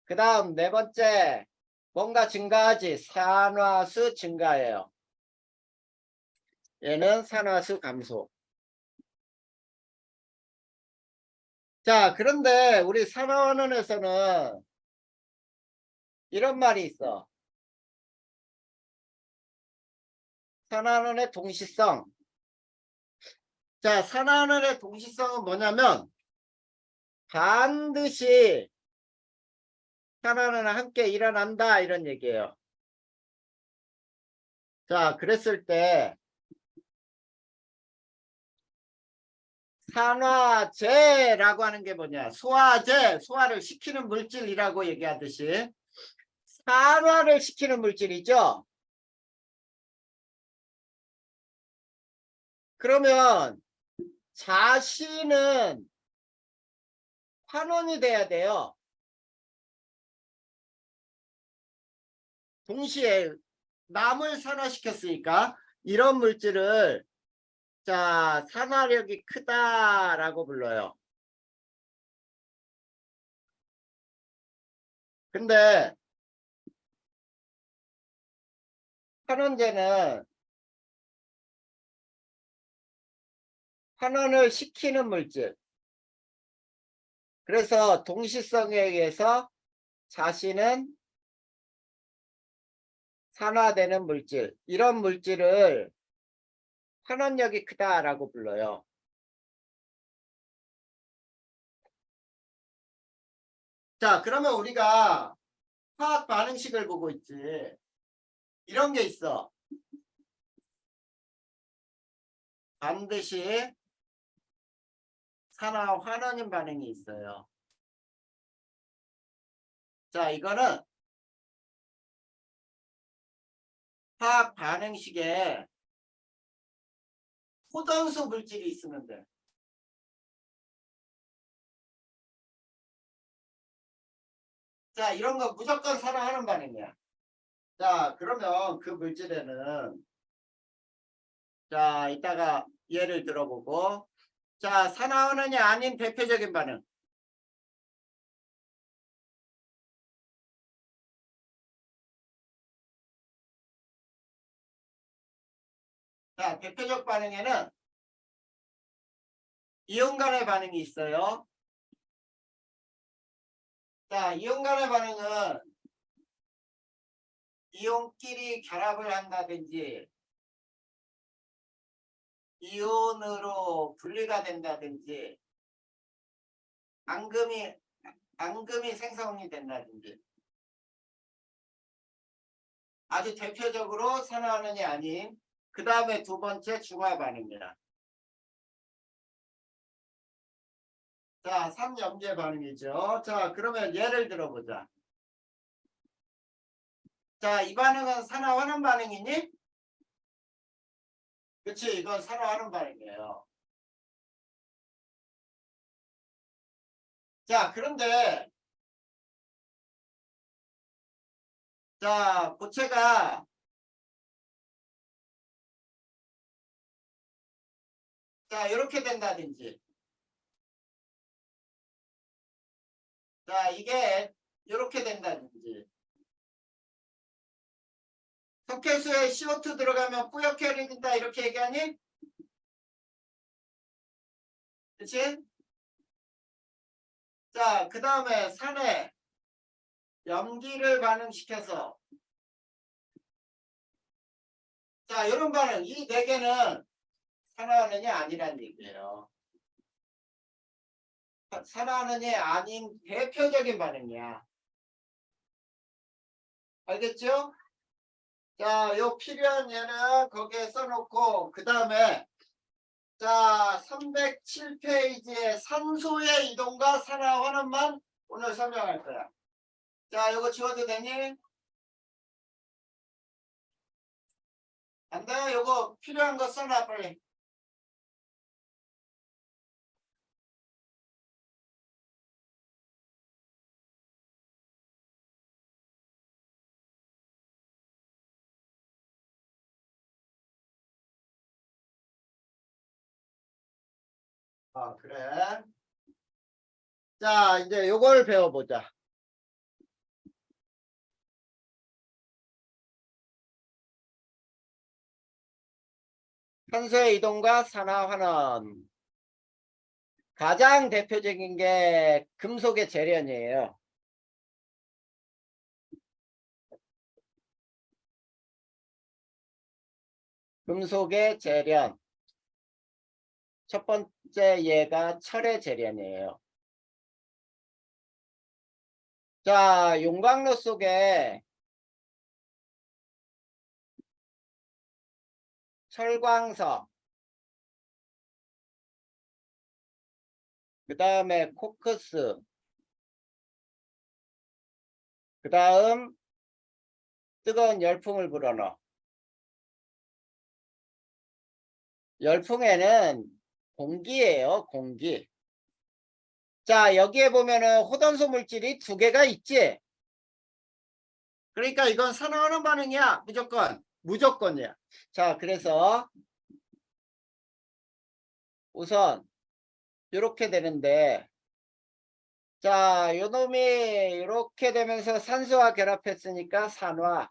그 다음 4번째, 뭔가 증가하지. 산화수 증가예요. 얘는 산화수 감소. 자, 그런데 우리 산화원원에서는 이런 말이 있어. 산화원의 동시성. 자, 산화원의 동시성은 뭐냐면 반드시 산화원은 함께 일어난다 이런 얘기예요. 자, 그랬을 때 산화제라고 하는 게 뭐냐? 소화제, 소화를 시키는 물질이라고 얘기하듯이 산화를 시키는 물질이죠. 그러면 자신은 환원이 돼야 돼요. 동시에 남을 산화시켰으니까 이런 물질을 자 산화력이 크다라고 불러요. 근데 환원제는 환원을 시키는 물질. 그래서 동시성에 의해서 자신은 산화되는 물질. 이런 물질을 환원력이 크다라고 불러요. 자, 그러면 우리가 화학 반응식을 보고 있지. 이런 게 있어. 반드시 산화 환원인 반응이 있어요. 자, 이거는 화학 반응식에 호전수 물질이 있으면 돼. 자, 이런 거 무조건 산화하는 반응이야. 자, 그러면 그 물질에는 자, 이따가 예를 들어보고 자, 산화하느냐 아닌 대표적인 반응. 자, 대표적 반응에는 이온 간의 반응이 있어요. 자, 이온 간의 반응은 이온끼리 결합을 한다든지 이온으로 분리가 된다든지 앙금이 생성이 된다든지 아주 대표적으로 산화하느냐 아닌 그 다음에 두 번째 중화 반응이다. 자, 3염제 반응이죠. 자, 그러면 예를 들어보자. 자, 이 반응은 산화하는 반응이니? 그치, 이건 산화하는 반응이에요. 자, 그런데 자, 고체가 자, 이렇게 된다든지. 자, 이게 이렇게 된다든지. 석회수에 CO2 들어가면 뿌옇게 흐린다 이렇게 얘기하니? 그치? 자, 그 다음에 산에 염기를 반응시켜서 자, 이런 반응 이 네 개는 산화환원이 아니란 얘기예요. 산화환원이 아닌 대표적인 반응이야. 알겠죠? 자, 요 필요한 얘는 거기에 써놓고 그 다음에 자 307페이지에 산소의 이동과 산화환원만 오늘 설명할 거야. 자, 요거 지워도 되니? 안 돼? 요거 필요한 거 써놔 빨리. 그래. 자, 이제 요걸 배워보자. 산소의 이동과 산화환원. 가장 대표적인 게 금속의 재련이에요. 금속의 재련. 첫 번째 얘가 철의 재련이에요. 자, 용광로 속에 철광석, 그 다음에 코크스, 그 다음 뜨거운 열풍을 불어넣어. 열풍에는 공기예요, 공기. 자, 여기에 보면은 호단소 물질이 두 개가 있지. 그러니까 이건 산화하는 반응이야. 무조건이야. 자, 그래서 우선 이렇게 되는데 자, 요놈이 이렇게 되면서 산소와 결합했으니까 산화.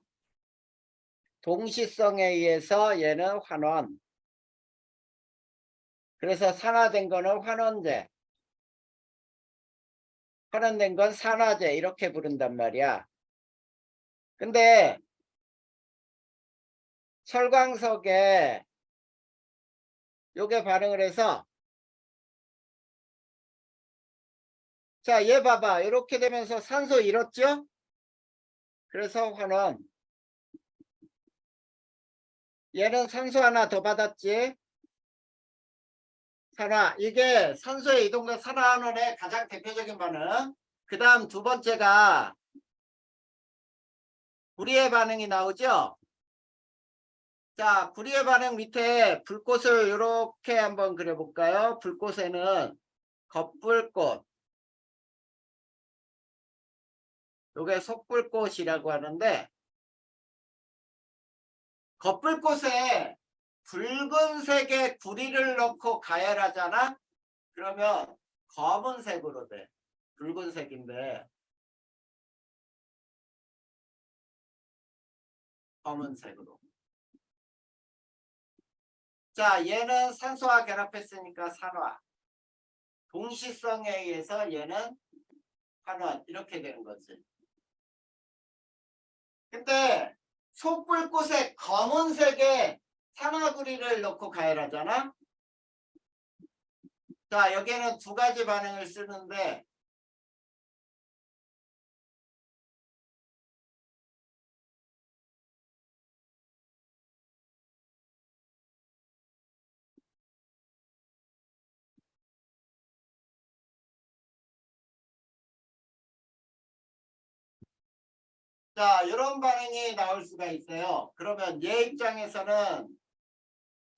동시성에 의해서 얘는 환원. 그래서 산화된 거는 환원제. 환원된 건 산화제 이렇게 부른단 말이야. 근데 철광석에 요게 반응을 해서 자, 얘 봐봐. 이렇게 되면서 산소 잃었죠? 그래서 환원. 얘는 산소 하나 더 받았지? 산화. 이게 산소의 이동과 산화환원의 가장 대표적인 반응. 그 다음 두 번째가 구리의 반응이 나오죠? 자, 구리의 반응 밑에 불꽃을 이렇게 한번 그려볼까요? 불꽃에는 겉불꽃. 요게 속불꽃이라고 하는데 겉불꽃에 붉은색의 구리를 넣고 가열하잖아? 그러면 검은색으로 돼. 붉은색인데 검은색으로. 자, 얘는 산소와 결합했으니까 산화. 동시성에 의해서 얘는 환원. 이렇게 되는 거지. 근데 속불꽃에 검은색의 산화구리를 넣고 가열하잖아? 자, 여기에는 두 가지 반응을 쓰는데 자, 이런 반응이 나올 수가 있어요. 그러면 얘 입장에서는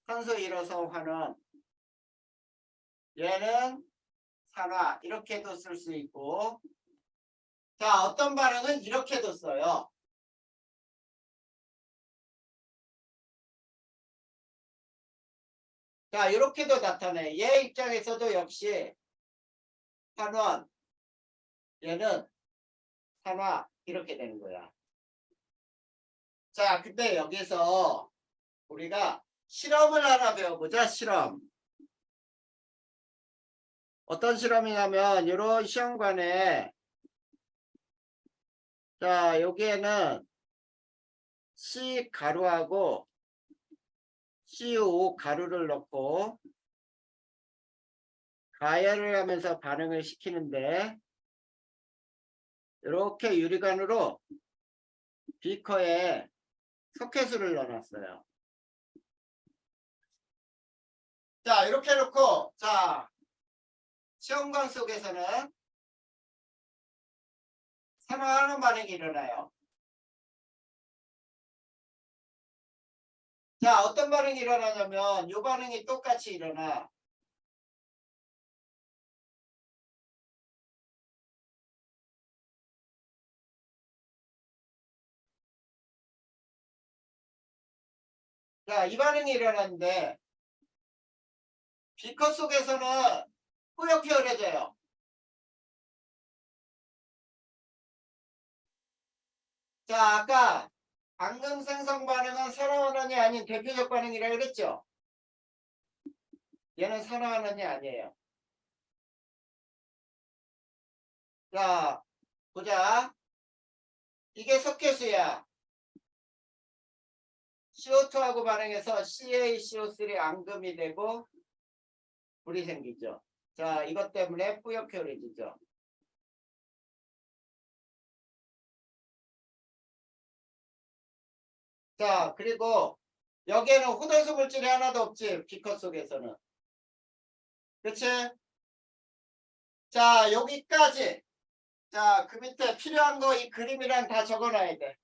산소 잃어서 환원. 얘는 산화 이렇게도 쓸 수 있고 자 어떤 반응은 이렇게도 써요. 자 이렇게도 나타내. 얘 입장에서도 역시 산원 얘는 산화 이렇게 되는 거야. 자 근데 여기서 우리가 실험을 하나 배워보자. 실험. 어떤 실험이냐면 이런 시험관에 자 여기에는 C 가루하고 CO 가루를 넣고 가열을 하면서 반응을 시키는데 이렇게 유리관으로 비커에 석회수를 넣어놨어요. 자 이렇게 놓고 자 시험관 속에서는 산화하는 반응이 일어나요. 자 어떤 반응이 일어나냐면 이 반응이 똑같이 일어나. 자 이 반응이 일어났는데 비커 속에서는 뿌옇게 흐려져요. 자 아까 앙금 생성 반응은 산화환원이 아닌 대표적 반응이라고 그랬죠. 얘는 산화환원이 아니에요. 자 보자. 이게 석회수야. CO2하고 반응해서 CaCO3 앙금이 되고 불이 생기죠. 자 이것 때문에 뿌옇게 흐려지죠. 자 그리고 여기에는 후대수 물질이 하나도 없지. 비커 속에서는. 그치? 자 여기까지. 자 그 밑에 필요한 거 이 그림이랑 다 적어놔야 돼.